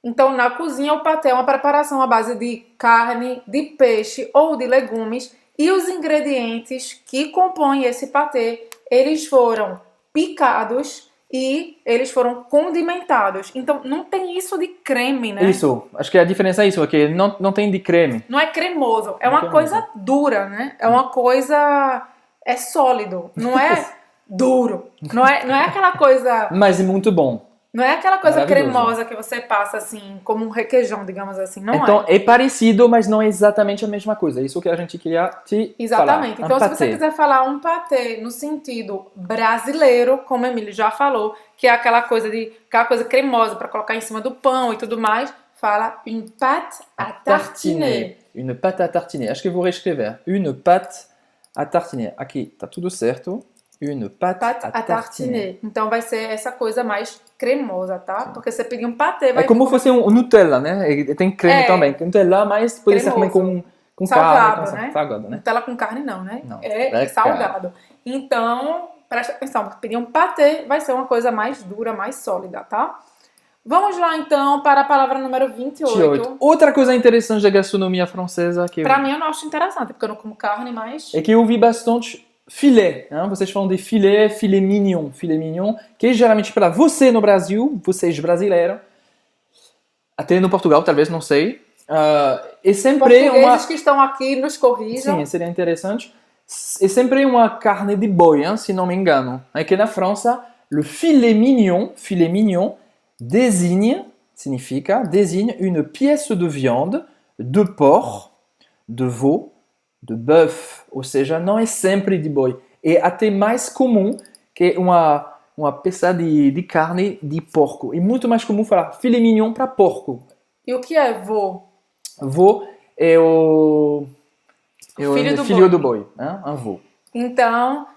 Então, na cozinha, o pâté é uma preparação à base de carne, de peixe ou de legumes. E os ingredientes que compõem esse pâté, eles foram picados e eles foram condimentados. Então, não tem isso de creme, né? Isso, acho que a diferença é isso, que não tem de creme. Não é cremoso, é uma coisa dura, né? É uma coisa... É sólido, não é duro. Não é aquela coisa... Mas é muito bom. Não é aquela coisa Maravilhoso. cremosa que você passa assim, como um requeijão, digamos assim. Não Então, é. é parecido, mas não é exatamente a mesma coisa. Isso que a gente queria te Exatamente. falar. Então, Um se pâté. você quiser falar um pâté no sentido brasileiro, como a Emília já falou, que é aquela coisa cremosa para colocar em cima do pão e tudo mais, fala une pâte à tartiner. Une pâte à tartiner. Acho que eu vou reescrever. Une pâte à tartiner. Aqui tá tudo certo. Une pâte Pâte à à tartiner. tartiner. Então vai ser essa coisa mais cremosa, tá? Porque você pedir um pâté, vai É como se fosse um Nutella, né? E tem creme É. também. Nutella, mas pode ser também com salgado, carne. né? Salgado, né? Nutella com carne não, né? Não, É é salgado. Então, presta atenção, pedir um pâté vai ser uma coisa mais dura, mais sólida, tá? Vamos lá então para a palavra número 28. 28. Outra coisa interessante da gastronomia francesa que Pra mim eu não acho interessante, porque eu não como carne, mas... é que eu vi bastante filé. Hein? Vocês falam de filé mignon, que geralmente para você no Brasil, vocês brasileiros, até no Portugal, talvez, não sei, É sempre Portugueses que estão aqui nos corrijam. Sim, seria interessante. É sempre uma carne de boi, hein, se não me engano. Aqui na França, le filet mignon désigne une pièce de viande de porc, de veau, de bœuf. Ou seja, não é sempre de boi. É até mais comum que uma peça de carne de porco. É muito mais comum falar filet mignon para porco. E o que é veau? Veau é o filho do boi, hein? Un veau. Então,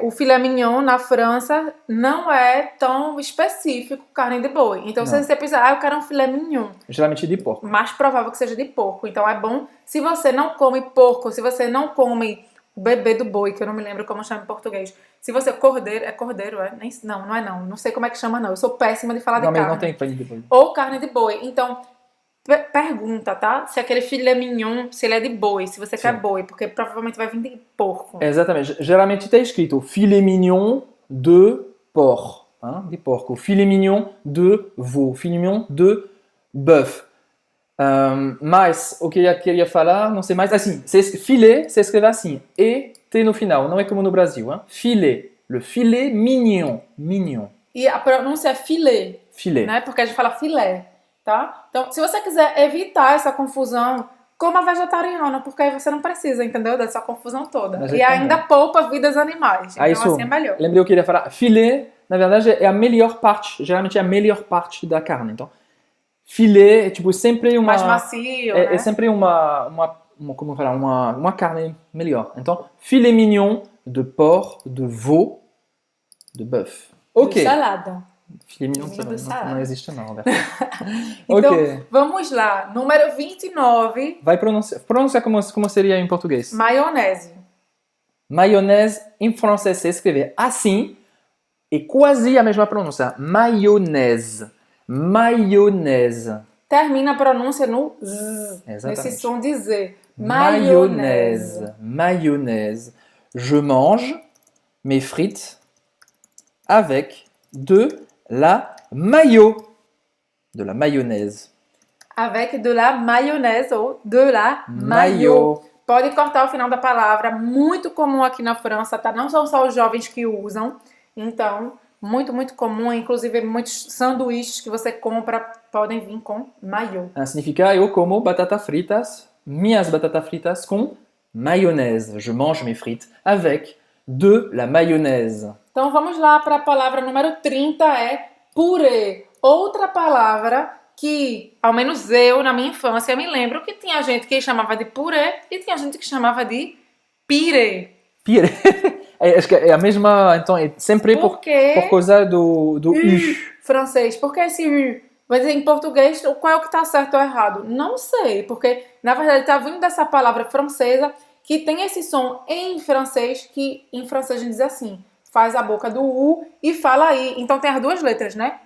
o filé mignon na França não é tão específico carne de boi. Então, se você pensar, eu quero um filé mignon. Geralmente de porco. Mais provável que seja de porco. Então, é bom, se você não come porco, se você não come o bebê do boi, que eu não me lembro como chama em português. Se você cordeiro, é cordeiro, é? Não é não. Não sei como é que chama não. Eu sou péssima de falar de carne. Não tem carne de boi. Ou carne de boi. Então, pergunta, tá? Se aquele filé mignon, se ele é de boi, se você quer boi, porque provavelmente vai vir de porco. Exatamente. Geralmente está escrito filet mignon de porc, hein? De porco. Filet mignon de veau. Filet mignon de bœuf. Mas o que eu queria falar, não sei mais. Assim, filet se escreve assim, E-T no final. Não é como no Brasil. Hein? Filet. Le filet mignon. Mignon. E a pronúncia é filet. Filet. Né? Porque a gente fala filé. Tá? Então, se você quiser evitar essa confusão, coma vegetariano, porque aí você não precisa, entendeu? Dessa confusão toda. E ainda poupa vidas animais. Então, isso, assim é melhor. Lembrei que eu queria falar. Filet, na verdade, é a melhor parte. Geralmente é a melhor parte da carne. Então, filet é tipo sempre uma... Mais macio, né? É sempre como falar, uma carne melhor. Então, filet mignon de porc, de veau, de bœuf. Ok. De salada. Filet mignon não existe não, né? Então, Ok. vamos lá. Número 29. Vai pronunciar como seria em português. Maionese. Maionese, em francês, se escrever assim, é quase a mesma pronúncia. Maionese. Maionese. Termina a pronúncia no Z. Exatamente. Nesse som de Z. Maionese. Maionese. Je mange mes frites avec de la mayo. De la mayonnaise. Avec de la mayonnaise ou de la mayo. Pode cortar o final da palavra. Muito comum aqui na França, tá? Não são só os jovens que usam. Então, muito, muito comum. Inclusive, muitos sanduíches que você compra podem vir com mayo. Significa eu como batatas fritas, minhas batatas fritas com mayonnaise. Je mange mes frites avec de la mayonnaise. Então vamos lá para a palavra número 30, é purê. Outra palavra que, ao menos eu, na minha infância, me lembro que tinha gente que chamava de purê e tinha gente que chamava de pire. Pire. Acho que é a mesma, então é sempre por causa do U. Francês. Por que esse U? Mas em português, qual é o que está certo ou errado? Não sei, porque na verdade está vindo dessa palavra francesa que tem esse som em francês, que em francês a gente diz assim, faz a boca do U e fala I. Então tem as duas letras, né?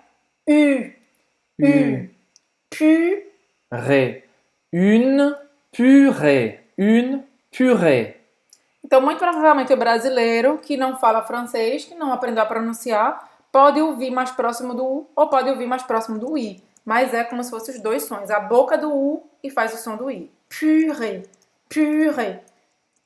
U. Purée. Une purée. Une purée. Então, muito provavelmente o brasileiro que não fala francês, que não aprendeu a pronunciar, pode ouvir mais próximo do U ou pode ouvir mais próximo do I. Mas é como se fossem os dois sons. A boca do U e faz o som do I. Purée. Purée.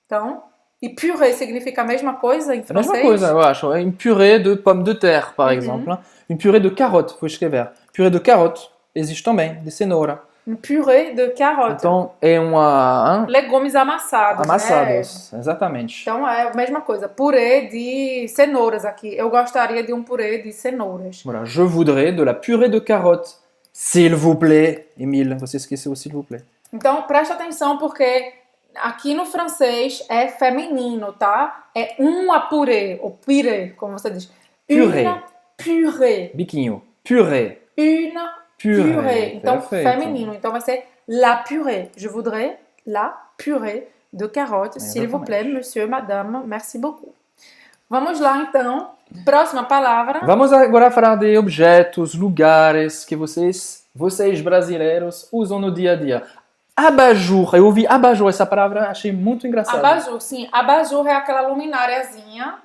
Então, e purée significa a mesma coisa em francês? A mesma coisa, eu acho. Une purée de pommes de terre, par exemple. Une purée de carotte, faut escrever. Purée de carotte existe também, de cenoura. Um purê de carotte. Então, é uma... Legumes amassados, Amassados, né? Exatamente. Então, é a mesma coisa. Purê de cenouras aqui. Eu gostaria de um purê de cenouras. Voilà, je voudrais de la purée de carotte. S'il vous plaît. Emile, você esqueceu o s'il vous plaît. Então, presta atenção porque aqui no francês é feminino, tá? É uma purê, ou purê, como você diz. Purê. Une purê. Biquinho. Purée. Une purée. Então, Perfeito. feminino. Então, vai ser la purée. Je voudrais la purée de carotte. S'il vous plaît, monsieur, madame. Merci beaucoup. Vamos lá, então. Próxima palavra. Vamos agora falar de objetos, lugares que vocês brasileiros usam no dia a dia. Abajur. Eu ouvi abajur, essa palavra, achei muito engraçada. Abajur, sim. Abajur é aquela lumináriazinha.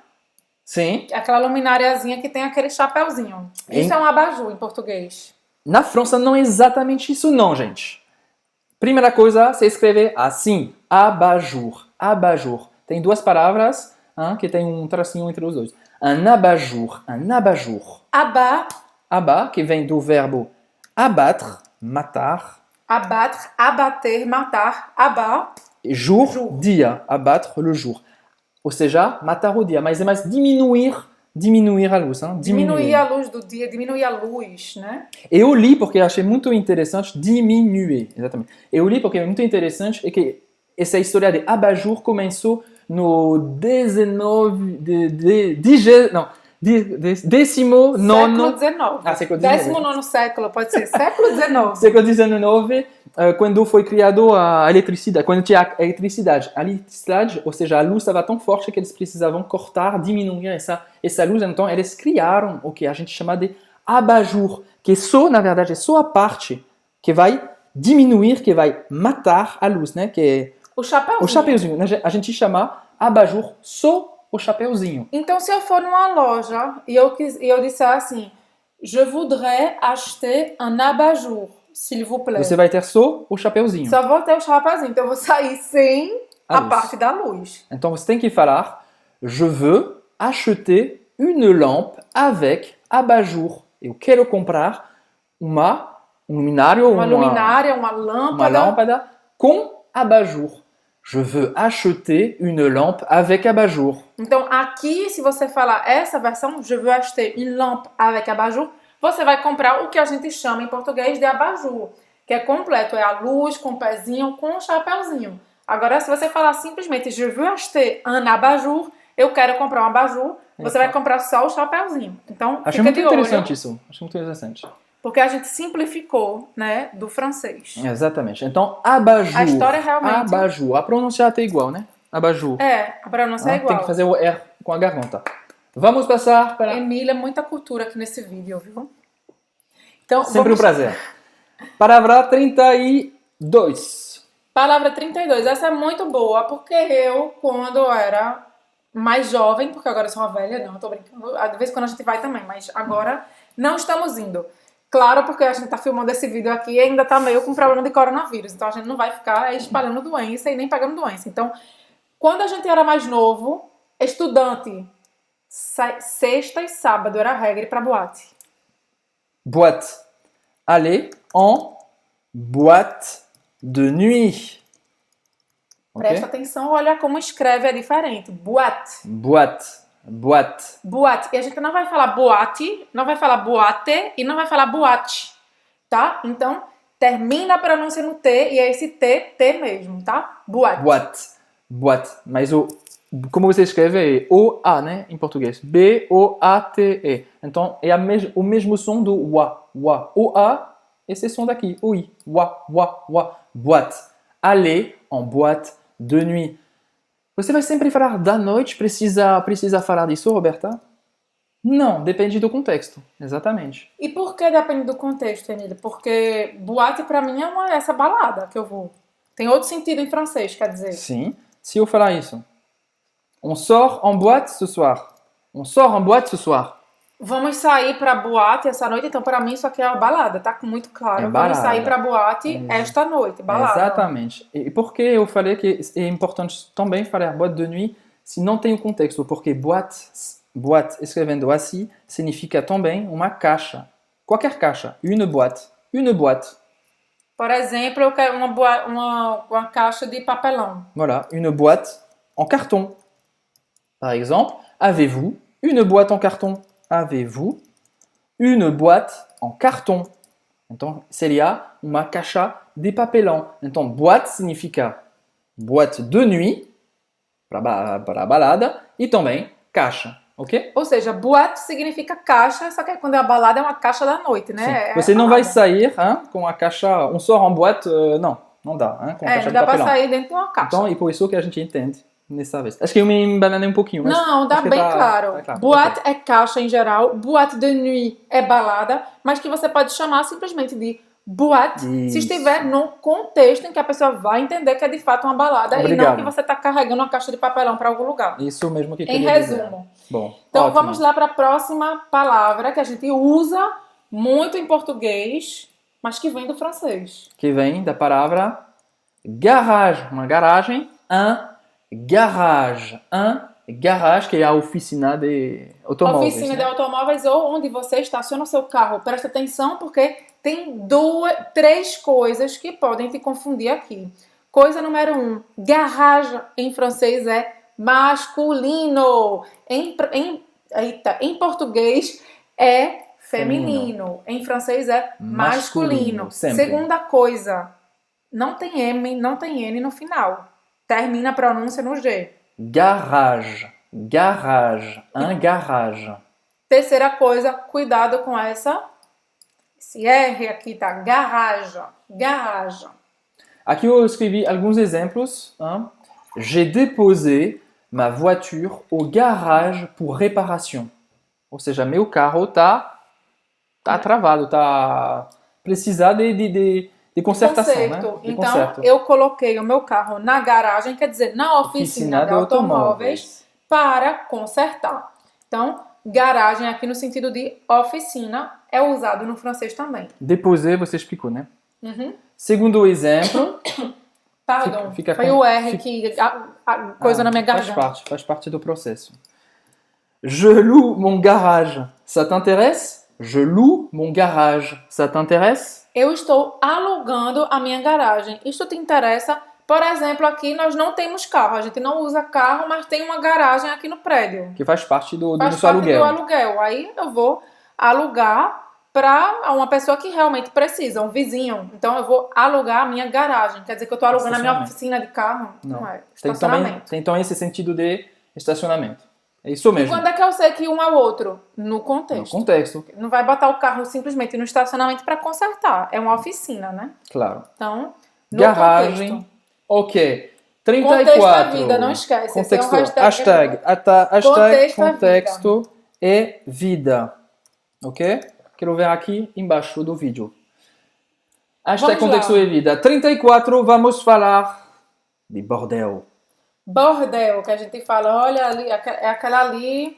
Sim. Aquela lumináriazinha que tem aquele chapéuzinho. Isso é um abajur em português. Na França não é exatamente isso não, gente. Primeira coisa, se escreve assim, abajur, abajur. Tem duas palavras que tem um tracinho entre os dois. Un abajur, un abajur. Aba, Aba, que vem do verbo abattre, matar. abattre, abater, matar. Aba, Jour, Jour. dia, abattre le jour. Ou seja, matar o dia, mas é mais diminuir a luz. diminuir a luz do dia, diminuir a luz, né? Eu li porque achei muito interessante diminuir, exatamente. Eu li porque é muito interessante e que essa história de abajur começou no 19, décimo nono, Século XIX. século XIX. 19º século, pode ser século XIX. século XIX, quando foi criado a eletricidade, quando tinha a eletricidade, ou seja, a luz estava tão forte que eles precisavam cortar, diminuir essa luz, então eles criaram o que a gente chama de abajur, que na verdade, é só a parte que vai diminuir, que vai matar a luz, né? Que é O chapéuzinho. o chapeuzinho. A gente chama abajur só o chapeuzinho. Então, se eu for numa loja e eu disser assim, je voudrais acheter un abat-jour, s'il vous plaît. Você vai ter só o chapeuzinho. Só vou ter o chapéuzinho, então eu vou sair sem A a luz. parte da luz. Então você tem que falar je veux acheter une lampe avec abajur. Eu quero comprar um luminário, Uma luminária, uma uma lâmpada. lâmpada com abajur. Je veux acheter une lampe avec abajur. Então, aqui, se você falar essa versão, je veux acheter une lampe avec abat-jour, você vai comprar o que a gente chama em português de abajur, que é completo, é a luz com o pezinho, com o chapéuzinho. Agora, se você falar simplesmente je veux acheter un abat-jour, eu quero comprar um abajur, você vai comprar só o chapéuzinho. Então, Achei fica muito de olho, interessante isso. Achei muito interessante. porque a gente simplificou, né, do francês. Exatamente. Então, abajur. A história realmente- Abajur. A pronúncia até igual, né? Abajur. É, a pronúncia é igual. Tem que fazer o R com a garganta. Vamos passar para... Emília, muita cultura aqui nesse vídeo, viu? Então, Sempre um prazer. Palavra 32. Palavra 32. Essa é muito boa, porque eu, quando era mais jovem, porque agora eu sou uma velha, não, eu tô brincando, de vez em quando a gente vai também, mas agora não estamos indo. Claro, porque a gente tá filmando esse vídeo aqui e ainda tá meio com problema de coronavírus, então a gente não vai ficar espalhando doença e nem pegando doença. Então, quando a gente era mais novo, estudante, sexta e sábado era a regra para boate. Boîte. Aller en boîte de nuit. Ok? Presta atenção, olha como escreve, é diferente. Boate. Boîte. Boîte. Boate. E a gente não vai falar boate, não vai falar boate e não vai falar boate, tá? Então, termina a pronúncia no T e é esse T mesmo, tá? Boate. Boîte. Boîte. Mas como você escreve é O-A, né? Em português. B-O-A-T-E. Então, é o mesmo som do wa. Wa. O-A, esse som daqui. O-I. Wa, wa, wa. Boîte. Aller en boîte de nuit. Você vai sempre falar da noite? Precisa falar disso, Roberta? Não, depende do contexto. Exatamente. E por que depende do contexto, Emília? Porque boate pra mim é essa balada que eu vou. Tem outro sentido em francês, quer dizer. Sim. Se eu falar isso. On sort en boîte ce soir. On sort en boîte ce soir. Vamos sair pra boate essa noite, então pra mim isso aqui é uma balada, tá muito claro. É balada. Vamos sair pra boate esta noite, balada. Exatamente. E por que eu falei que é importante também falar boîte de nuit se não tem o contexto? Porque boîte escrevendo assim, significa também uma caixa. Qualquer caixa. Une boîte. Une boîte. Por exemplo, eu quero uma caixa de papelão. Voilà. Une boîte en carton. Par exemple, avez-vous une boîte en carton? Avez-vous une boîte en carton? Então, seria uma caixa de papelão. Então, boîte significa boîte de nuit, para a balada, e também caixa, ok? Ou seja, boate significa caixa, só que quando é a balada é uma caixa da noite, né? Sim. É Você não balada. vai sair com a caixa, on sort en boîte, não dá, com a caixa não de dá pra papelão. sair dentro de uma caixa. Então, e por isso que a gente entende nessa vez. Acho que eu me embananei um pouquinho, mas... Não, dá acho que bem tá claro. claro. Boate Ok. é caixa em geral, boate de nuit é balada, mas que você pode chamar simplesmente de boate se Isso. estiver num contexto em que a pessoa vai entender que é de fato uma balada e não Obrigado. que você está carregando uma caixa de papelão para algum lugar. Isso mesmo que eu Em queria dizer. resumo. Bom, Então ótimo. vamos lá para a próxima palavra que a gente usa muito em português, mas que vem do francês. Que vem da palavra garage, uma garagem, un garage. Un garage, que é a oficina de automóveis. Oficina né? de automóveis ou onde você estaciona o seu carro. Presta atenção porque tem três coisas que podem te confundir aqui. Coisa número 1, garage em francês é masculino. Em português é feminino. Em francês é masculino. Sempre. Segunda coisa, não tem M, não tem N no final. Termina a pronúncia no G. Garage, garage, un garage. Terceira coisa, cuidado com esse R aqui, tá? Garage, garage. Aqui eu escrevi alguns exemplos. Hein? J'ai déposé ma voiture au garage pour réparation. Ou seja, meu carro tá travado, tá precisar de consertação, Conserto. né? De Então, conserto. eu coloquei o meu carro na garagem, quer dizer, na oficina de automóveis para consertar. Então, garagem aqui no sentido de oficina é usado no francês também. Déposer, você explicou, né? Uhum. Segundo exemplo. Pardon, Fica foi com- o R que a coisa na minha garganta. Faz parte do processo. Je loue mon garage. Ça t'intéresse? Je loue mon garage. Ça t'intéresse? Eu estou alugando a minha garagem. Isto te interessa? Por exemplo, aqui nós não temos carro. A gente não usa carro, mas tem uma garagem aqui no prédio. Que faz parte do Faz nosso parte aluguel. do aluguel. Aí eu vou alugar para uma pessoa que realmente precisa, um vizinho. Então eu vou alugar a minha garagem. Quer dizer que eu estou alugando a minha Estacionamento. oficina de carro? Não é. Tem Estacionamento. também esse sentido de estacionamento. É isso E mesmo. quando é que eu sei que um é o outro? No No contexto. contexto, Não vai botar o carro simplesmente no estacionamento para consertar. É uma oficina, né? claro. Então, no Garagem. contexto. Ok. 34. Contexto é vida, não esquece. Esse é um Contexto. hashtag. Hashtag Contexto é contexto é vida. Ok? Quero ver aqui embaixo do vídeo. Hashtag Vamos contexto lá. é vida. 34, vamos falar de bordel. Bordel, que a gente fala, olha ali, é aquela ali,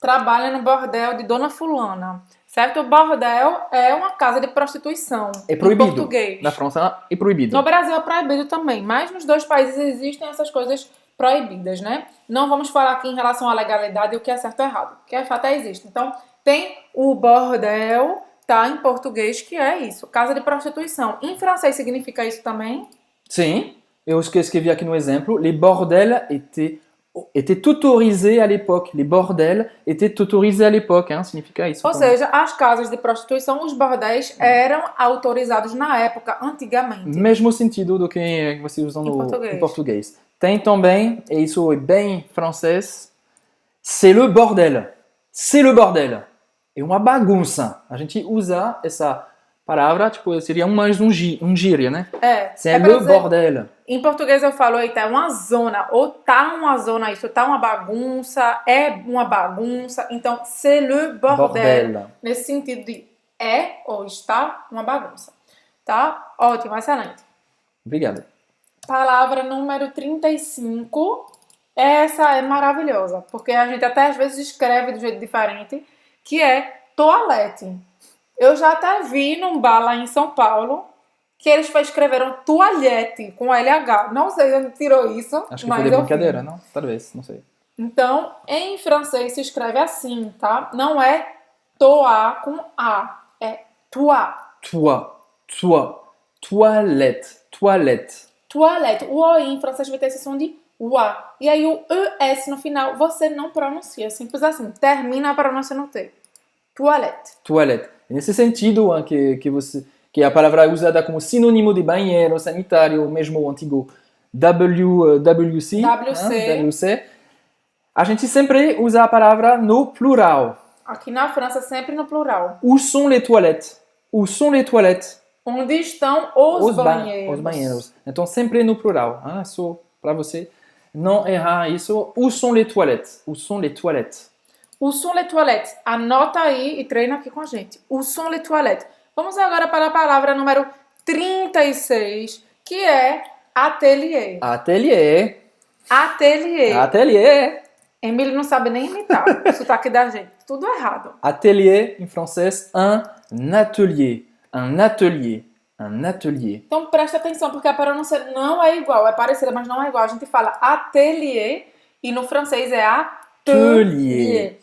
trabalha no bordel de Dona Fulana. Certo? O bordel é uma casa de prostituição. É proibido. Em português. Na França é proibido. No Brasil é proibido também, mas nos dois países existem essas coisas proibidas, né? Não vamos falar aqui em relação à legalidade e o que é certo ou errado, que é fato existe. Então, tem o bordel, tá? Em português, que é isso, casa de prostituição. Em francês significa isso também? Sim, eu escrevi aqui no exemplo. Les bordels étaient autorisés à l'époque. Les bordels étaient autorisés à l'époque, hein? Significa isso. Ou também. seja, as casas de prostituição, os bordéis, eram autorizados na época, antigamente. Mesmo sentido do que você usa Em português. Tem também, e isso é bem francês, c'est le bordel. C'est le bordel. É uma bagunça. A gente usa essa palavra, tipo, seria mais um gíria, né? C'est pra le dizer- bordel. Em português eu falo, eita, é uma zona, ou tá uma zona, isso tá uma bagunça, é uma bagunça. Então, c'est le bordel. Nesse sentido de é ou está uma bagunça. Tá? Ótimo, excelente. Obrigado. Palavra número 35. Essa é maravilhosa, porque a gente até às vezes escreve de jeito diferente, que é toalete. Eu já até vi num bar lá em São Paulo que eles escreveram toalhete com LH. Não sei de onde tirou isso, Acho que mas foi de eu brincadeira, vi. não? Talvez, não sei. Então, em francês se escreve assim, tá? Não é toa com A, é toi. Toilette. Toilette. O O em francês vai ter esse som de UA. E aí o ES no final você não pronuncia. Simples assim. Termina a pronúncia no T. Toilette. E nesse sentido, que a palavra é usada como sinônimo de banheiro sanitário, mesmo o antigo WC, WC, a gente sempre usa a palavra no plural. Aqui na França, sempre no plural. Où sont les toilettes? Où sont les toilettes? Onde estão os banheiros? Os banheiros. Então, sempre no plural. Só para você não errar isso. Où sont les toilettes? Où sont les toilettes? Où sont les toilettes? Anota aí e treina aqui com a gente. Où sont les toilettes? Vamos agora para a palavra número 36, que é atelier. Atelier. Emílio não sabe nem imitar o sotaque da gente. Tudo errado. Atelier, em francês, un atelier. Un atelier. Un atelier. Então presta atenção, porque a pronúncia não é igual. É parecida, mas não é igual. A gente fala atelier e no francês é atelier.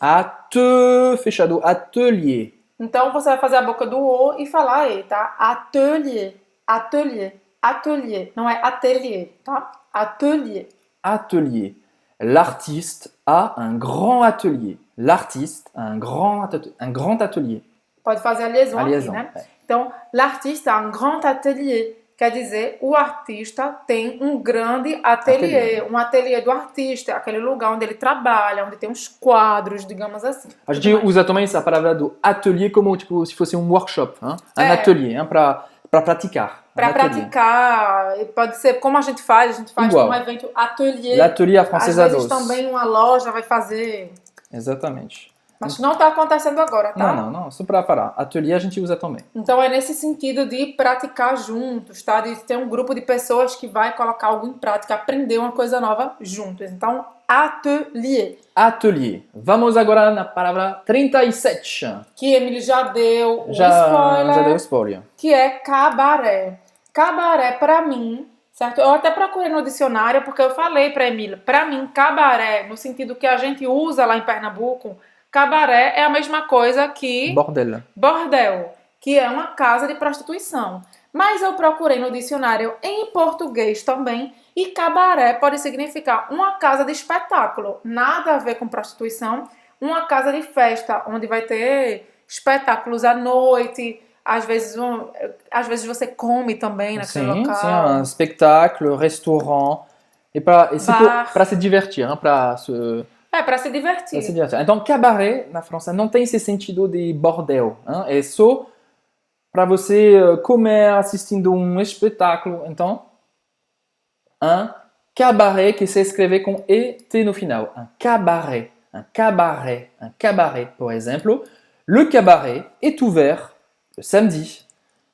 Fechado. Atelier. Então você vai fazer a boca do O e falar E, tá? Atelier, atelier, atelier. Não é atelier, tá? Atelier. Atelier. L'artiste a un grand atelier. L'artiste a un grand atelier. Pode fazer a liaison, A liaison, aqui, né? é. Então, l'artiste a un grand atelier. Quer dizer, o artista tem um grande atelier. Um atelier do artista, é aquele lugar onde ele trabalha, onde tem uns quadros, digamos assim. A gente usa também essa palavra do atelier como tipo, se fosse um workshop. Hein? Un atelier, para praticar. Para praticar, pode ser como a gente faz Igual. um evento atelier. L'atelier à Francesa Às vezes 2. também uma loja vai fazer. Exatamente. Mas não está acontecendo agora, tá? Não, só para parar. Atelier a gente usa também. Então é nesse sentido de praticar juntos, tá? De ter um grupo de pessoas que vai colocar algo em prática, aprender uma coisa nova juntos. Então, atelier. Atelier. Vamos agora na palavra 37. Que Emily já deu Já spoiler, deu spoiler. que é cabaré. Cabaré, pra mim, certo? Eu até procurei no dicionário, porque eu falei pra Emília, pra mim, cabaré, no sentido que a gente usa lá em Pernambuco, cabaré é a mesma coisa que Bordel. bordel, que é uma casa de prostituição. Mas eu procurei no dicionário em português também, e cabaré pode significar uma casa de espetáculo, nada a ver com prostituição, uma casa de festa, onde vai ter espetáculos à noite, às vezes você come também naquele local. Sim, un spectacle, restaurant. Et para se divertir, hein, para se divertir. Então, cabaré, na França, não tem esse sentido de bordel. Hein? É só para você comer assistindo um espetáculo. Então, un cabaret que se escreve com ET no final. Un cabaret. Un cabaret. Un cabaret. Por exemplo, le cabaret est ouvert le samedi.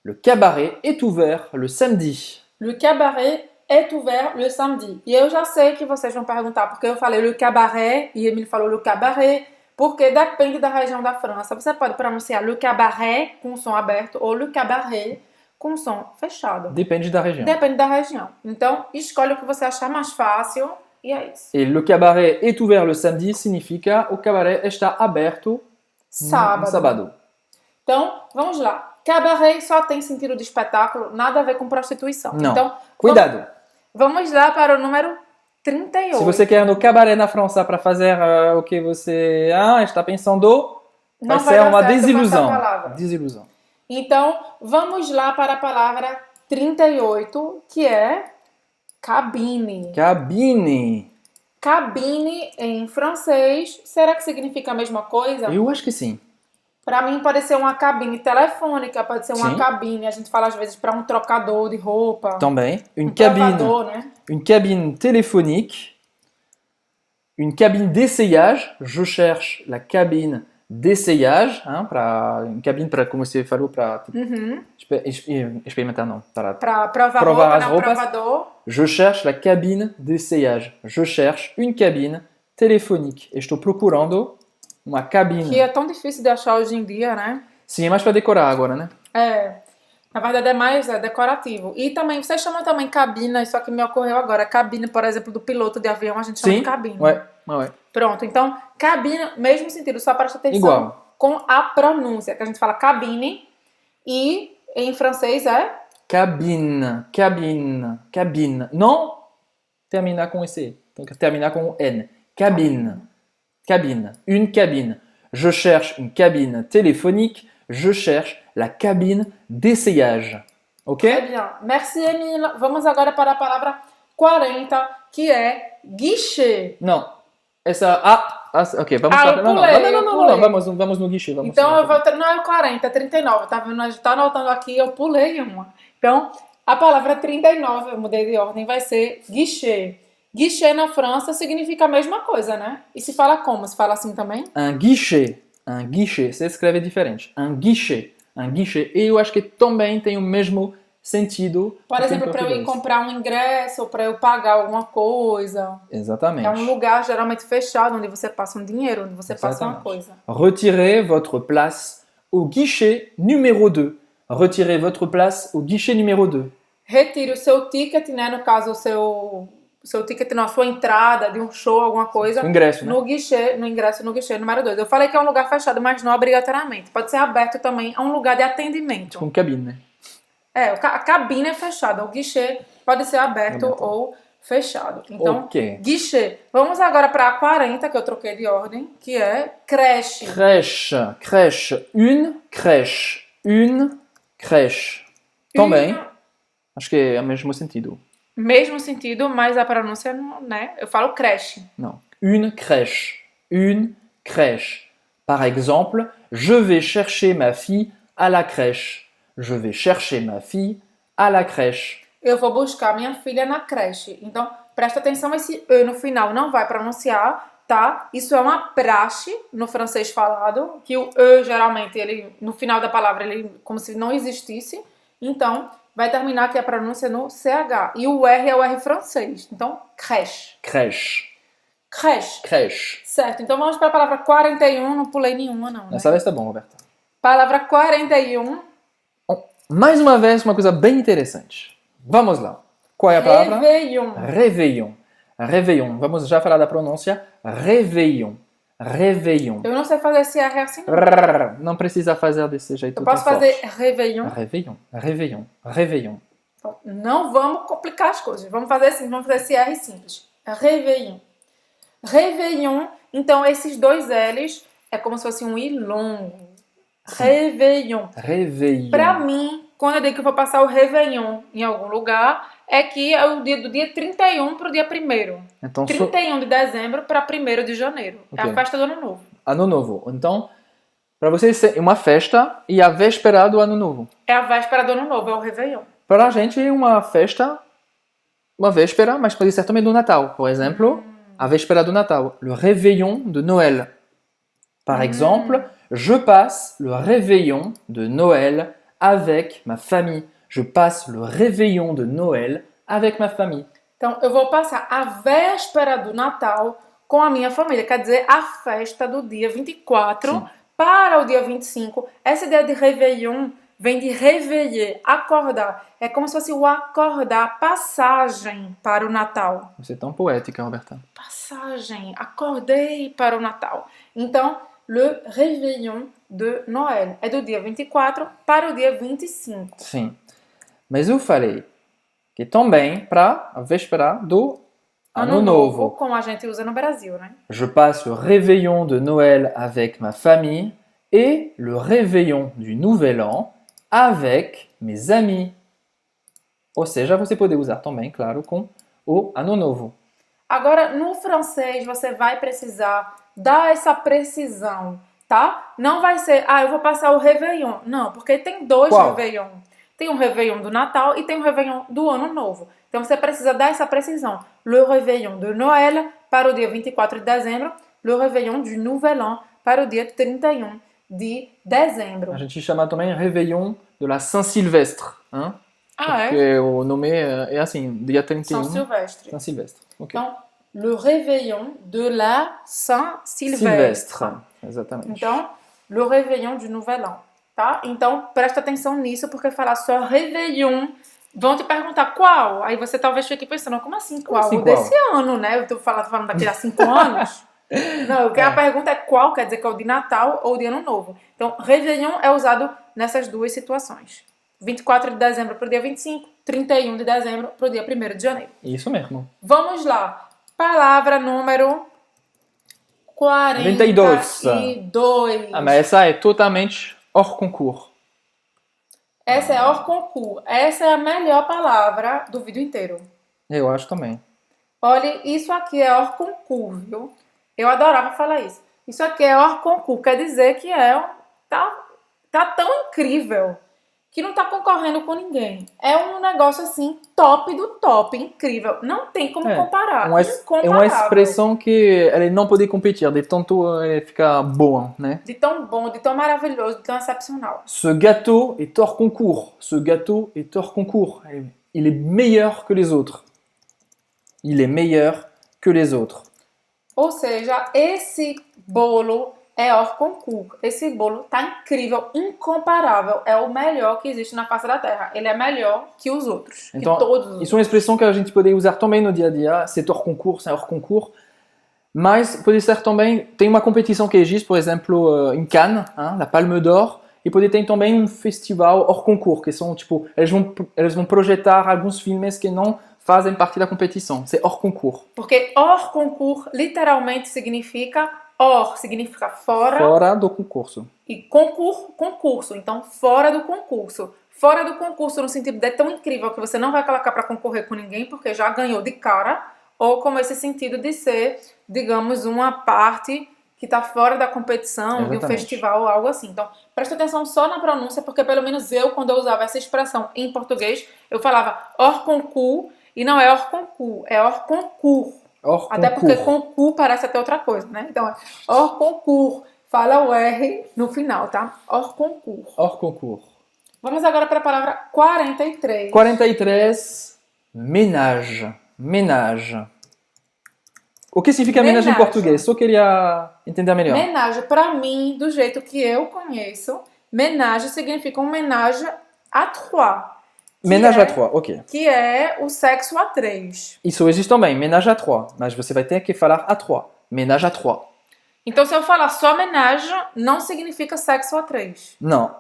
Le cabaret est ouvert le samedi. Le cabaret est ouvert le samedi. E eu já sei que vocês vão perguntar porque eu falei le cabaret e Emile falou le cabaret, porque depende da região da França. Você pode pronunciar le cabaret com som aberto ou le cabaret com som fechado. Depende da região. Depende da região. Então, escolhe o que você achar mais fácil e é isso. Et le cabaret est ouvert le samedi significa o cabaré está aberto no sábado. Então, vamos lá. Cabaret só tem sentido de espetáculo, nada a ver com prostituição. Não. Então, Cuidado. Vamos lá para o número 38. Se você quer ir no cabaré na França para fazer o que você está pensando, vai ser uma desilusão. Desilusão. Então, vamos lá para a palavra 38, que é cabine. Cabine. Cabine em francês, será que significa a mesma coisa? Eu acho que sim. Para mim pode ser uma cabine telefônica, pode ser uma cabine, a gente fala às vezes para um trocador de roupa. Também. Provador, né? Une cabine téléphonique. Une cabine d'essayage. Je cherche la cabine d'essayage. Une cabine para, como você falou, para experimentar, não. Para provar roupa, as roupas. Provador. Je cherche la cabine d'essayage. Je cherche une cabine téléphonique. Estou procurando uma cabine. Que é tão difícil de achar hoje em dia, né? Sim, é mais para decorar agora, né? É. Na verdade é mais decorativo. E também, vocês chamam também cabina, isso aqui me ocorreu agora. Cabine, por exemplo, do piloto de avião, a gente chama de cabine. Ouais. Pronto, então, cabine, mesmo sentido, só presta atenção Igual. Com a pronúncia, que a gente fala cabine e em francês é... Cabine. Não terminar com esse. Tem que terminar com N. Cabine. Une cabine. Je cherche une cabine téléphonique. Je cherche la cabine d'essayage. Ok? Très bien. Merci, Emile. Vamos agora para a palavra 40, que é guichê. Não. Essa... ok. Vamos Não. Vamos no guichê. Então, não é o 40, é 39. Tá vendo? A gente tá anotando aqui, eu pulei uma. Então, a palavra 39, eu mudei de ordem, vai ser guichê. Guichê na França significa a mesma coisa, né? E se fala como? Se fala assim também? Un guichê, se escreve diferente. Un guichê. E eu acho que também tem o mesmo sentido. Por exemplo, para eu ir comprar um ingresso, para eu pagar alguma coisa. Exatamente. É um lugar geralmente fechado, onde você passa um dinheiro, onde você passa uma coisa. Retirez votre place au guichet numéro 2. Retirez votre place au guichet numéro 2. Retire o seu ticket, né? No caso, o seu ticket, não, a sua entrada de um show, alguma coisa. O ingresso, né? No guichê, no ingresso no guichê número 2. Eu falei que é um lugar fechado, mas não obrigatoriamente. Pode ser aberto também, é um lugar de atendimento. Com cabine, né? A cabine é fechada, o guichê pode ser aberto ou fechado. Então, Ok. guichê. Vamos agora para a 40, que eu troquei de ordem, que é creche. Crèche, crèche. Une crèche. Une crèche. Também, acho que é o mesmo sentido. Mesmo sentido, mas a pronúncia, né? Eu falo creche. Non. Une crèche. Une crèche. Par exemple, je vais chercher ma fille à la crèche. Je vais chercher ma fille à la crèche. Eu vou buscar minha filha na creche. Então, presta atenção, esse E no final não vai pronunciar, tá? Isso é uma praxe no francês falado, que o E, geralmente, ele, no final da palavra, ele como se não existisse. Então, vai terminar aqui a pronúncia no CH. E o R é o R francês. Então, creche. Crèche. Creche. Crèche. Certo. Então, vamos para a palavra 41. Não pulei nenhuma, não, né? Dessa vez tá bom, Roberta. Palavra 41. Bom, mais uma vez, uma coisa bem interessante. Vamos lá. Qual é a palavra? Réveillon. Réveillon. Réveillon. Vamos já falar da pronúncia. Réveillon. Réveillon. Eu não sei fazer esse R assim, não. Não precisa fazer desse jeito Eu posso tão fazer forte. réveillon. Réveillon. Réveillon. Réveillon. Não vamos complicar as coisas. Vamos fazer assim, vamos fazer esse R simples. Réveillon. Réveillon. Então, esses dois L's é como se fosse um I longo. Réveillon. Réveillon. Pra mim, quando eu digo que eu vou passar o Réveillon em algum lugar, é que é o dia do dia 31 para o dia 1º. Então, 31 de dezembro para 1º de janeiro. É Ok. a festa do Ano Novo. Ano Novo. Então, para vocês é uma festa e a véspera do Ano Novo. É a véspera do Ano Novo, é o Réveillon. Para a gente é uma festa, uma véspera, mas pode ser também do Natal. Por exemplo, a véspera do Natal, le réveillon de Noël. Par exemple, je passe le réveillon de Noël avec ma famille. Je passe le réveillon de Noël avec ma famille. Então, eu vou passar a véspera do Natal com a minha família. Quer dizer, a festa do dia 24 Sim. para o dia 25. Essa ideia de réveillon vem de réveiller, acordar. É como se fosse o acordar, passagem para o Natal. Você é tão poética, Roberta. Passagem, acordei para o Natal. Então, le réveillon de Noël é do dia 24 para o dia 25. Sim. Mas eu falei que também para a véspera do Ano Novo. Como a gente usa no Brasil, né? Je passe le réveillon de Noël avec ma famille et le réveillon du Nouvel An avec mes amis. Ou seja, você pode usar também, claro, com o Ano Novo. Agora, no francês, você vai precisar dar essa precisão, tá? Não vai ser, eu vou passar o Réveillon. Não, porque tem dois Qual? Réveillon. Tem um Réveillon do Natal e tem um Réveillon do Ano Novo. Então, você precisa dar essa precisão. Le Réveillon de Noël para o dia 24 de dezembro. Le Réveillon du Nouvel An para o dia 31 de dezembro. A gente chama também réveillon de la Saint-Sylvestre. Hein? Ah, é? Porque o nome é assim, dia 31. São Silvestre. Saint-Sylvestre. Ok. Então, le Réveillon de la Saint-Sylvestre. Sylvestre. Exatamente. Então, le Réveillon du Nouvel An, tá? Então, presta atenção nisso, porque falar só Réveillon, vão te perguntar qual. Aí você talvez fique pensando, como assim qual? assim O qual? desse ano, né? Eu tô falando daqui a 5 anos. Não, a pergunta é qual, quer dizer que é o de Natal ou de Ano Novo. Então, Réveillon é usado nessas duas situações. 24 de dezembro para o dia 25, 31 de dezembro para o dia 1º de janeiro. Isso mesmo. Vamos lá. Palavra número 42. 42. Mas essa é totalmente hors concours. Essa é hors concours. Essa é a melhor palavra do vídeo inteiro. Eu acho também. Olha, isso aqui é hors concours, viu? Eu adorava falar isso. Isso aqui é hors concours. Quer dizer que tá tão incrível que não tá concorrendo com ninguém. É um negócio assim, top do top, incrível. Não tem como comparar. É uma expressão que ela não pode competir, de tanto fica boa, né? De tão bom, de tão maravilhoso, de tão excepcional. Ce gâteau est hors concours. Ce gâteau est hors concours. Il est meilleur que les autres. Il est meilleur que les autres. Ou seja, esse bolo é hors concours. Esse bolo tá incrível, incomparável. É o melhor que existe na face da Terra. Ele é melhor que os outros, Então, que todos os outros. isso é uma expressão que a gente pode usar também no dia a dia. C'est hors concours, c'est hors concours. Mas pode ser também, tem uma competição que existe, por exemplo, em Cannes, la Palme d'Or, e pode ter também um festival hors concours, que são, tipo, eles vão projetar alguns filmes que não fazem parte da competição. C'est hors concours. Porque hors concours literalmente significa hors, significa fora. Fora do concurso. E concurso. Então, fora do concurso. Fora do concurso no sentido de é tão incrível que você não vai colocar para concorrer com ninguém porque já ganhou de cara, ou como esse sentido de ser, digamos, uma parte que está fora da competição, de um festival ou algo assim. Então, presta atenção só na pronúncia, porque pelo menos eu, quando eu usava essa expressão em português, eu falava hors concours, e não é hors concours, é hors concours. Até porque concurso parece até outra coisa, né? Então, é hors concours. Fala o R no final, tá? Hors concours. Hors concours. Vamos agora para a palavra 43. 43, ménage. Ménage. O que significa ménage em português? Só queria entender melhor. Ménage, para mim, do jeito que eu conheço, ménage significa um ménage à trois. Ménage à trois, ok. Que é o sexo a três. Isso existe também, ménage à trois. Mas você vai ter que falar à trois. Ménage à trois. Então, se eu falar só ménage, não significa sexo a três. Não.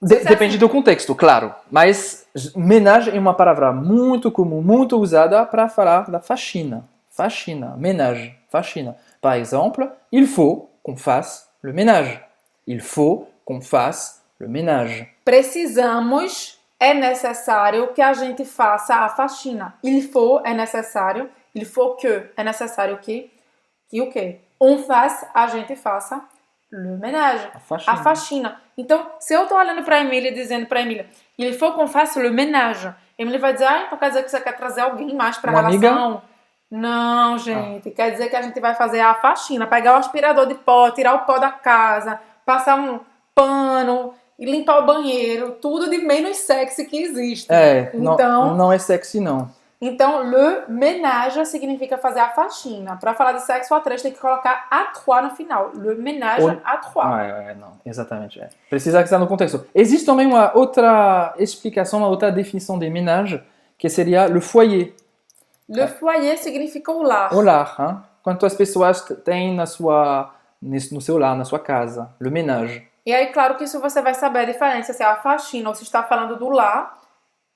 Depende do contexto, claro. Mas ménage é uma palavra muito comum, muito usada para falar da faxina. Faxina, ménage, faxina. Par exemple, il faut qu'on fasse le ménage. Il faut qu'on fasse le ménage. Precisamos, é necessário que a gente faça a faxina. Il faut é necessário. Il faut que é necessário que o quê? On fasse, a gente faça le ménage. A faxina. Então, se eu tô olhando para a Emília e dizendo para a Emília, il faut qu'on fasse le ménage, Emília vai dizer, então quer dizer que você quer trazer alguém mais para a relação? Amiga? Não, gente. Quer dizer que a gente vai fazer a faxina, pegar o aspirador de pó, tirar o pó da casa, passar um pano e limpar o banheiro. Tudo de menos sexy que existe. Então, não é sexy, não. Então, le ménage significa fazer a faxina. Para falar de sexo a três, tem que colocar à trois no final. Le ménage à trois. Não, exatamente. Precisa estar no contexto. Existe também uma outra explicação, uma outra definição de ménage, que seria le foyer. Le foyer significa o lar. O lar, hein? Quantas pessoas tem no seu lar, na sua casa. Le ménage. E aí, claro que isso você vai saber a diferença, se é a faxina ou se está falando do lar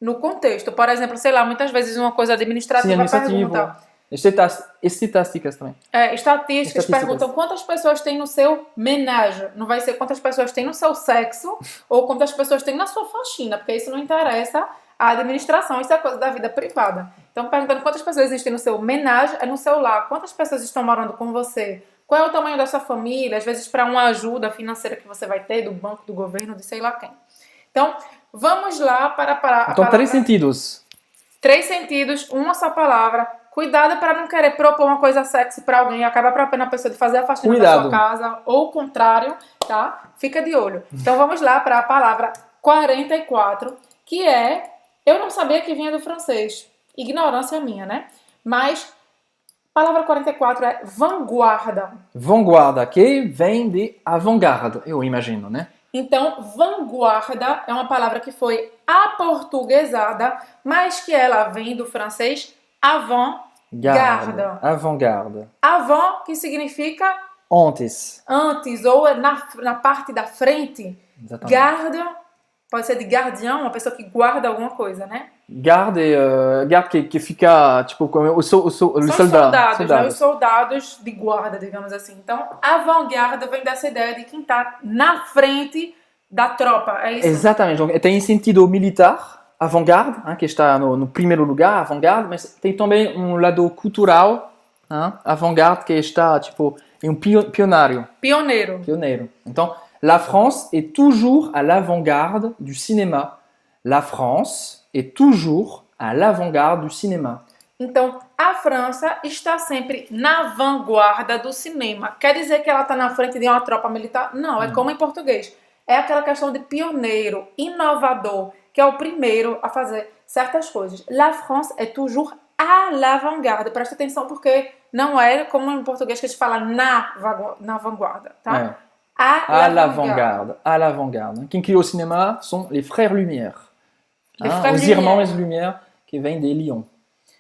no contexto. Por exemplo, sei lá, muitas vezes uma coisa administrativa pergunta... Estatísticas também. Estatísticas perguntam quantas pessoas tem no seu ménage. Não vai ser quantas pessoas tem no seu sexo ou quantas pessoas tem na sua faxina, porque isso não interessa a administração, isso é coisa da vida privada. Então, perguntando quantas pessoas existem no seu ménage, é no seu lar. Quantas pessoas estão morando com você? Qual é o tamanho da sua família? Às vezes, para uma ajuda financeira que você vai ter, do banco, do governo, de sei lá quem. Então, vamos lá para a palavra. Então, 3 sentidos. 3 sentidos, uma só palavra. Cuidado para não querer propor uma coisa sexy para alguém e acabar propondo a pessoa de fazer a faxina da sua casa, ou o contrário, tá? Fica de olho. Então, vamos lá para a palavra 44, que é... Eu não sabia que vinha do francês. Ignorância minha, né? Mas a palavra 44 é vanguarda. Vanguarda, que vem de avant-garde, eu imagino, né? Então, vanguarda é uma palavra que foi aportuguesada, mas que ela vem do francês avant-garde. Avant-garde. Avant, que significa... Antes. Antes, ou na parte da frente. Exatamente. Garde... Pode ser de guardião, uma pessoa que guarda alguma coisa, né? Garde que fica, tipo, como o soldados, né? Os soldados de guarda, digamos assim. Então, avant-garde vem dessa ideia de quem está na frente da tropa, é isso? Exatamente. Então, tem sentido militar, avant-garde, que está no primeiro lugar, avant-garde, mas tem também um lado cultural, avant-garde, que está, tipo, em um pioneiro. Pioneiro. Então, la France est toujours à l'avant-garde du cinéma. La France est toujours à l'avant-garde du cinéma. Então, a França está sempre na vanguarda do cinema. Quer dizer que ela está na frente de uma tropa militar? Não, é como em português. É aquela questão de pioneiro, inovador, que é o primeiro a fazer certas coisas. La France est toujours à l'avant-garde. Presta atenção porque não é como em português que a gente fala na vanguarda, tá? À À l'avant-garde. À l'avant-garde. Quem criou o cinema sont les frères Lumière. Les frères Os Lumière. irmãos Lumière que vêm de Lyon.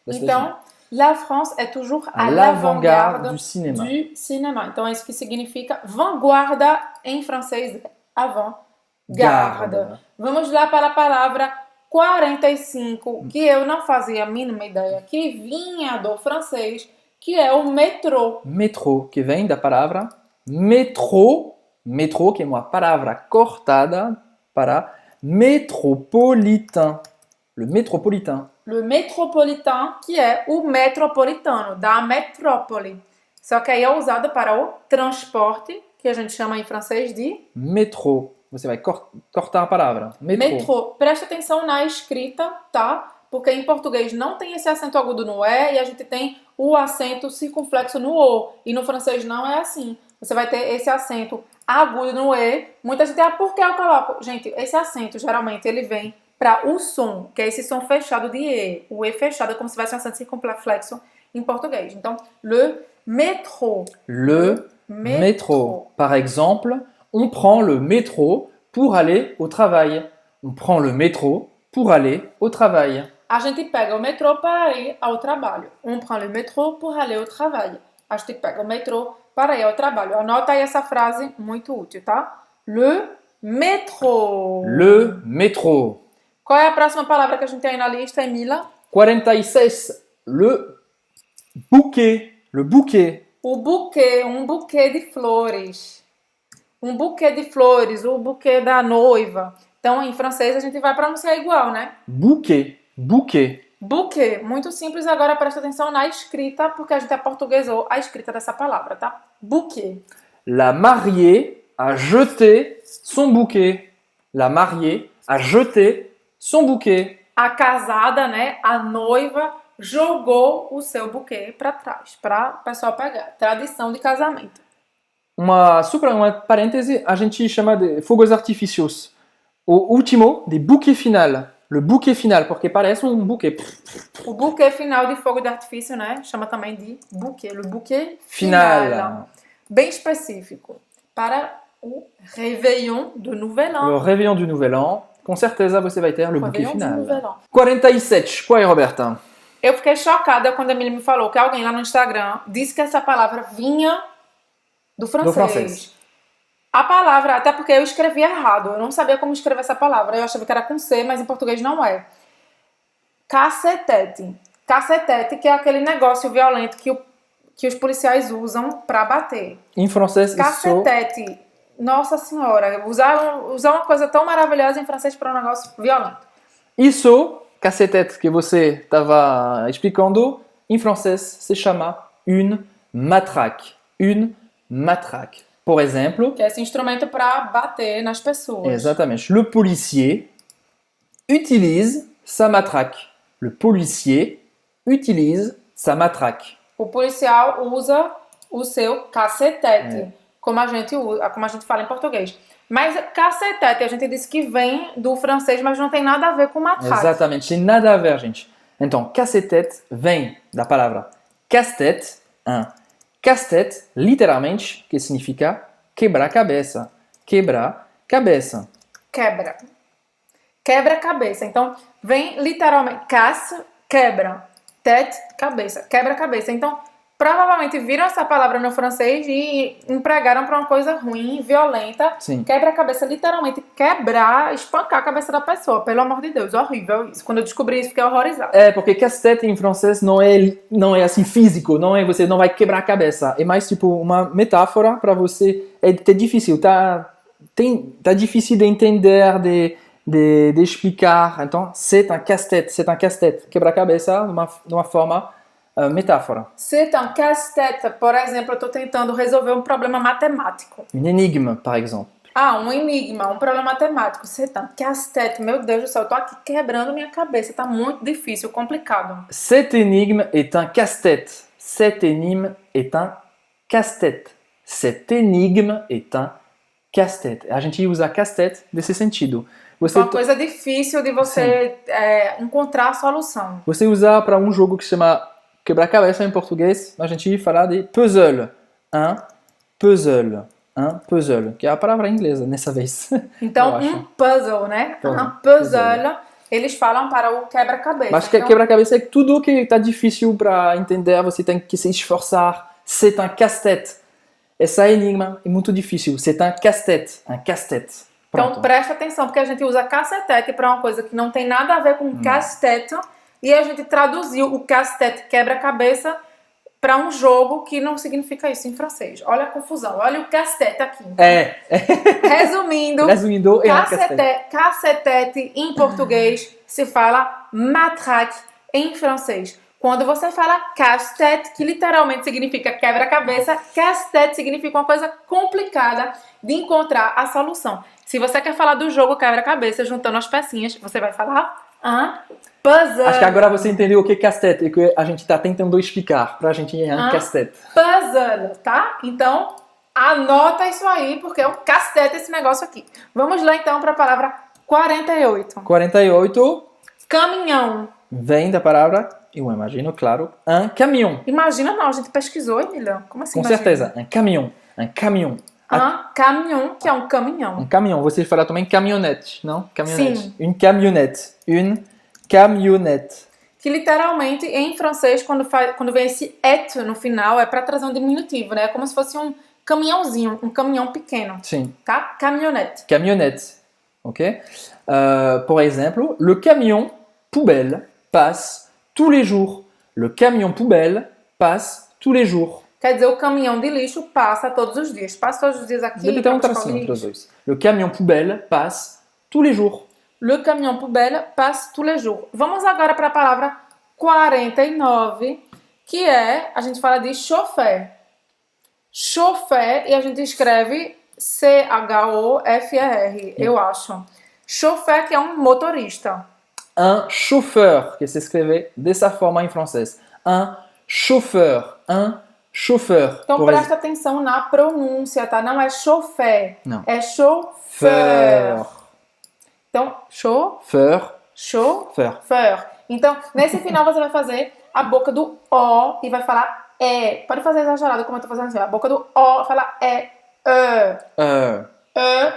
Então, la France é toujours à à l'avant-garde l'avant-garde du cinéma. du cinéma. Então, é isso que significa vanguarda em francês, avant-garde. Garde. Vamos lá para a palavra 45, que eu não fazia a mínima ideia, que vinha do francês, que é o metrô. Metrô, que vem da palavra metrô. Metrô, que é uma palavra cortada para métropolitain. Le métropolitain. Le métropolitain, que é o metropolitano, da metrópole. Só que aí é usado para o transporte, que a gente chama em francês de Metrô. Você vai cortar a palavra. Metrô. metrô. Preste atenção na escrita, tá? Porque em português não tem esse acento agudo no E e a gente tem o acento circunflexo no O. E no francês não é assim. Você vai ter esse acento agudo no E. Muita gente, por que eu coloco? Gente, esse acento geralmente ele vem para o som, que é esse som fechado de E. O E fechado é como se tivesse um acento circunflexo em português. Então, le métro. Le métro. Par exemple, on prend le métro pour aller au travail. On prend le métro pour aller au travail. A gente pega o metrô para ir ao trabalho. On prend le métro pour aller au travail. A gente pega o metrô para ir ao trabalho. Anota aí essa frase, muito útil, tá? Le métro. Le métro. Qual é a próxima palavra que a gente tem aí na lista, Emila? 46. Le bouquet. Le bouquet. O buquê, um buquê de flores. Um buquê de flores, o buquê da noiva. Então, em francês, a gente vai pronunciar igual, né? Bouquet. Bouquet. Buquê, muito simples. Agora presta atenção na escrita, porque a gente aportuguesou a escrita dessa palavra, tá? Buquê. La mariée a jeté son bouquet. La mariée a jeté son bouquet. A casada, né? A noiva jogou o seu buquê para trás, para o pessoal pegar. Tradição de casamento. Uma parêntese, a gente chama de fogos artificios. O último, de bouquet final. Le bouquet final, porque parece um buquê. O buquê final de fogo de artifício, né? Chama também de buquê. Le buquê Final. Bem específico. Para o Réveillon do Nouvel An. Le réveillon du Nouvel An. Com certeza você vai ter le bouquet Réveillon do Nouvel final. An. 47. Qual é, Roberta? Eu fiquei chocada quando a Emily me falou que alguém lá no Instagram disse que essa palavra vinha do francês. Do francês. A palavra, até porque eu escrevi errado, eu não sabia como escrever essa palavra, eu achava que era com C, mas em português não é. Cacetete. Cacetete, que é aquele negócio violento que os policiais usam pra bater. Em francês, isso... Cacetete. Nossa senhora, usar uma coisa tão maravilhosa em francês para um negócio violento. Isso, cacetete que você estava explicando, em francês se chama une matraque. Une matraque. Por exemplo... Que é esse instrumento para bater nas pessoas. Exatamente. Le policier utilise sa matraque. Le policier utilise sa matraque. O policial usa o seu cacetete, como a gente fala em português. Mas cacetete, a gente disse que vem do francês, mas não tem nada a ver com matraque. Exatamente, tem nada a ver, gente. Então, cacetete vem da palavra casse-tête, casse-tête, literalmente, que significa quebra-cabeça. Quebra-cabeça. Quebra. Quebra-cabeça. Então, vem literalmente casse, quebra. Tête, cabeça. Quebra-cabeça. Então, provavelmente viram essa palavra no francês e empregaram para uma coisa ruim, violenta. Sim. Quebra-cabeça, literalmente quebrar, espancar a cabeça da pessoa. Pelo amor de Deus, horrível isso. Quando eu descobri isso, fiquei horrorizada. É, porque casse-tête em francês não é assim físico, você não vai quebrar a cabeça. É mais tipo uma metáfora para você. É difícil, tá difícil de entender, de explicar. Então, c'est un casse-tête. Quebrar a cabeça de uma forma metáfora. C'est un casse-tête. Por exemplo, eu estou tentando resolver um problema matemático. Une énigme, par exemple. Um enigma, um problema matemático. C'est un casse-tête. Meu Deus do céu, eu tô aqui quebrando minha cabeça. Tá muito difícil, complicado. Cet énigme est un casse-tête. Cet énigme est un casse-tête. Cet énigme est un casse-tête. A gente usa casse-tête nesse sentido. Uma coisa difícil de você encontrar a solução. Você usa para um jogo que se chama quebra-cabeça em português, a gente fala de puzzle. Un puzzle. un puzzle, que é a palavra inglesa nessa vez. Então, Eu acho. um puzzle, né? Puzzle. Um puzzle. Eles falam para o quebra-cabeça. Mas que quebra-cabeça é tudo que está difícil para entender, você tem que se esforçar. C'est un casse-tête. Essa enigma é muito difícil. C'est un casse-tête. Un casse-tête. Então, Pronto. presta atenção, porque a gente usa cacetete para uma coisa que não tem nada a ver com casse-tête. E a gente traduziu o casse-tête, quebra-cabeça, para um jogo que não significa isso em francês. Olha a confusão. Olha o casse-tête aqui. Resumindo, Resumindo, é um casse-tête. cacetete em português se fala matraque em francês. Quando você fala casse-tête, que literalmente significa quebra-cabeça, casse-tête significa uma coisa complicada de encontrar a solução. Se você quer falar do jogo quebra-cabeça juntando as pecinhas, você vai falar un puzzle. Acho que agora você entendeu o que é casse-tête e que a gente está tentando explicar para a gente é um casse-tête. Puzzle, tá? Então, anota isso aí, porque é um casse-tête esse negócio aqui. Vamos lá então para a palavra 48. 48 Caminhão. vem da palavra, eu imagino, claro, un camion. Imagina não, a gente pesquisou, Emília. Como assim? Com imagina? certeza, un camion. Un camion. Un caminhão, que é um caminhão. Um caminhão. Você fala também caminhonete, não? Caminhonete. Sim. Une caminhonete. Une caminhonete. Que literalmente, em francês, quando vem esse et no final, é para trazer um diminutivo, né? É como se fosse um caminhãozinho, um caminhão pequeno, Sim. tá? Caminhonete. Camionnette. Ok? Por exemple, le camion poubelle passe tous les jours. Le camion poubelle passe tous les jours. Quer dizer, o caminhão de lixo passa todos os dias. Passa todos os dias aqui. Deve ter um para tracinho entre os lixo. dois. Le camion poubelle passe tous les jours. Le camion poubelle passe tous les jours. Vamos agora para a palavra 49, que é, a gente fala de chauffeur. Chauffeur, e a gente escreve C-H-O-F-E-R, eu acho. Chauffeur, que é um motorista. Un chauffeur, que se escreve dessa forma em francês. Un chauffeur. Un chauffeur. Então Por presta atenção na pronúncia, tá? Não é chauffeur, Não. é chauffeur. Feur. Então, Feur. chauffeur. Feur. Então, nesse final você vai fazer a boca do O e vai falar E. Pode fazer exagerado como eu tô fazendo assim. A boca do O fala E, E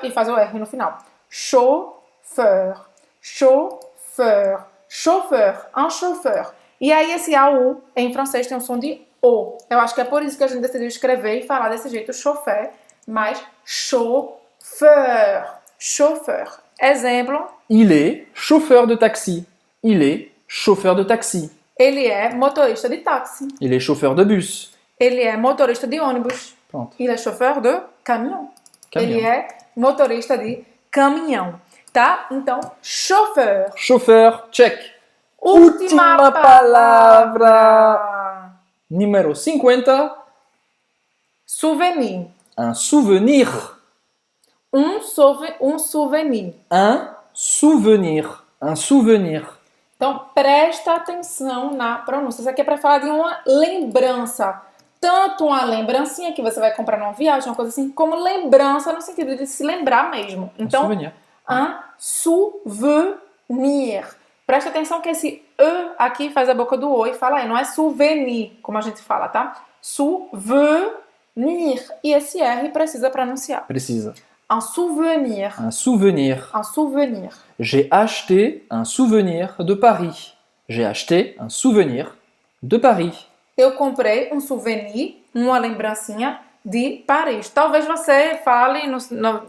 e faz o R no final. Chauffeur. Chauffeur. Chauffeur. Un chauffeur. E aí esse AU em francês tem um som de O. Eu acho que é por isso que a gente decidiu escrever e falar desse jeito chauffeur, mas chauffeur. Chauffeur. Exemplo. Il est chauffeur de taxi. Il est chauffeur de taxi. Ele é motorista de táxi. Il est chauffeur de bus. Ele é motorista de ônibus. Pronto. Il est chauffeur de caminhão. Caminhão. Ele é motorista de caminhão. Tá? Então, chauffeur. Chauffeur, check. Última palavra. Número 50. Souvenir. Un souvenir. Um souvenir. Un souvenir. Un souvenir. Então, presta atenção na pronúncia. Isso aqui é para falar de uma lembrança. Tanto uma lembrancinha que você vai comprar numa viagem, uma coisa assim, como lembrança no sentido de se lembrar mesmo. Então, souvenir. un souvenir. Presta atenção que esse E aqui faz a boca do O e fala E. Não é souvenir, como a gente fala, tá? Souvenir. E esse R precisa pronunciar. Precisa. Un souvenir. Un souvenir. Un souvenir. J'ai acheté un souvenir de Paris. J'ai acheté un souvenir de Paris. Eu comprei um souvenir, uma lembrancinha de Paris. Talvez você fale,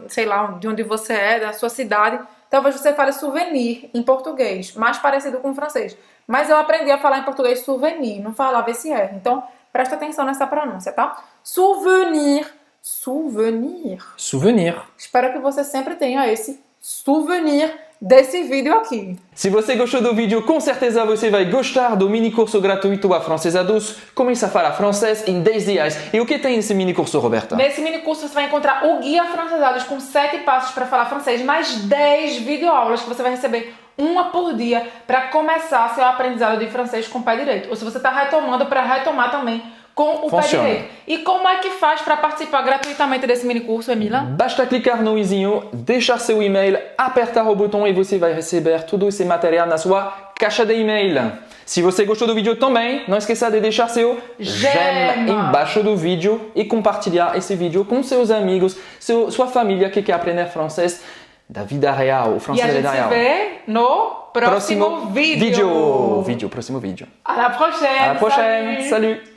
sei lá, de onde você é, da sua cidade. Talvez você fale souvenir em português, mais parecido com o francês. Mas eu aprendi a falar em português souvenir, não falava esse R. Então, presta atenção nessa pronúncia, tá? Souvenir. Souvenir. Souvenir. Espero que você sempre tenha esse souvenir desse vídeo aqui. Se você gostou do vídeo, com certeza você vai gostar do mini curso gratuito A Francesa Doce. Começa a falar francês em 10 dias. E o que tem nesse mini curso, Roberta? Nesse mini curso você vai encontrar o Guia Francesados com 7 passos para falar francês, mais 10 videoaulas que você vai receber uma por dia para começar seu aprendizado de francês com o pé direito. Ou se você está retomando, para retomar também com o Funciona. pé direito. E como é que faz para participar gratuitamente desse mini curso, Emila? Basta clicar no izinho, deixar seu e-mail, apertar o botão e você vai receber todo esse material na sua caixa de e-mail. Se você gostou do vídeo também, não esqueça de deixar seu Gema embaixo do vídeo e compartilhar esse vídeo com seus amigos, sua família que quer aprender francês da vida real, o E francês a da gente vida se real. vê no próximo vídeo. Próximo vídeo. À la prochaine. À la prochaine. Salut.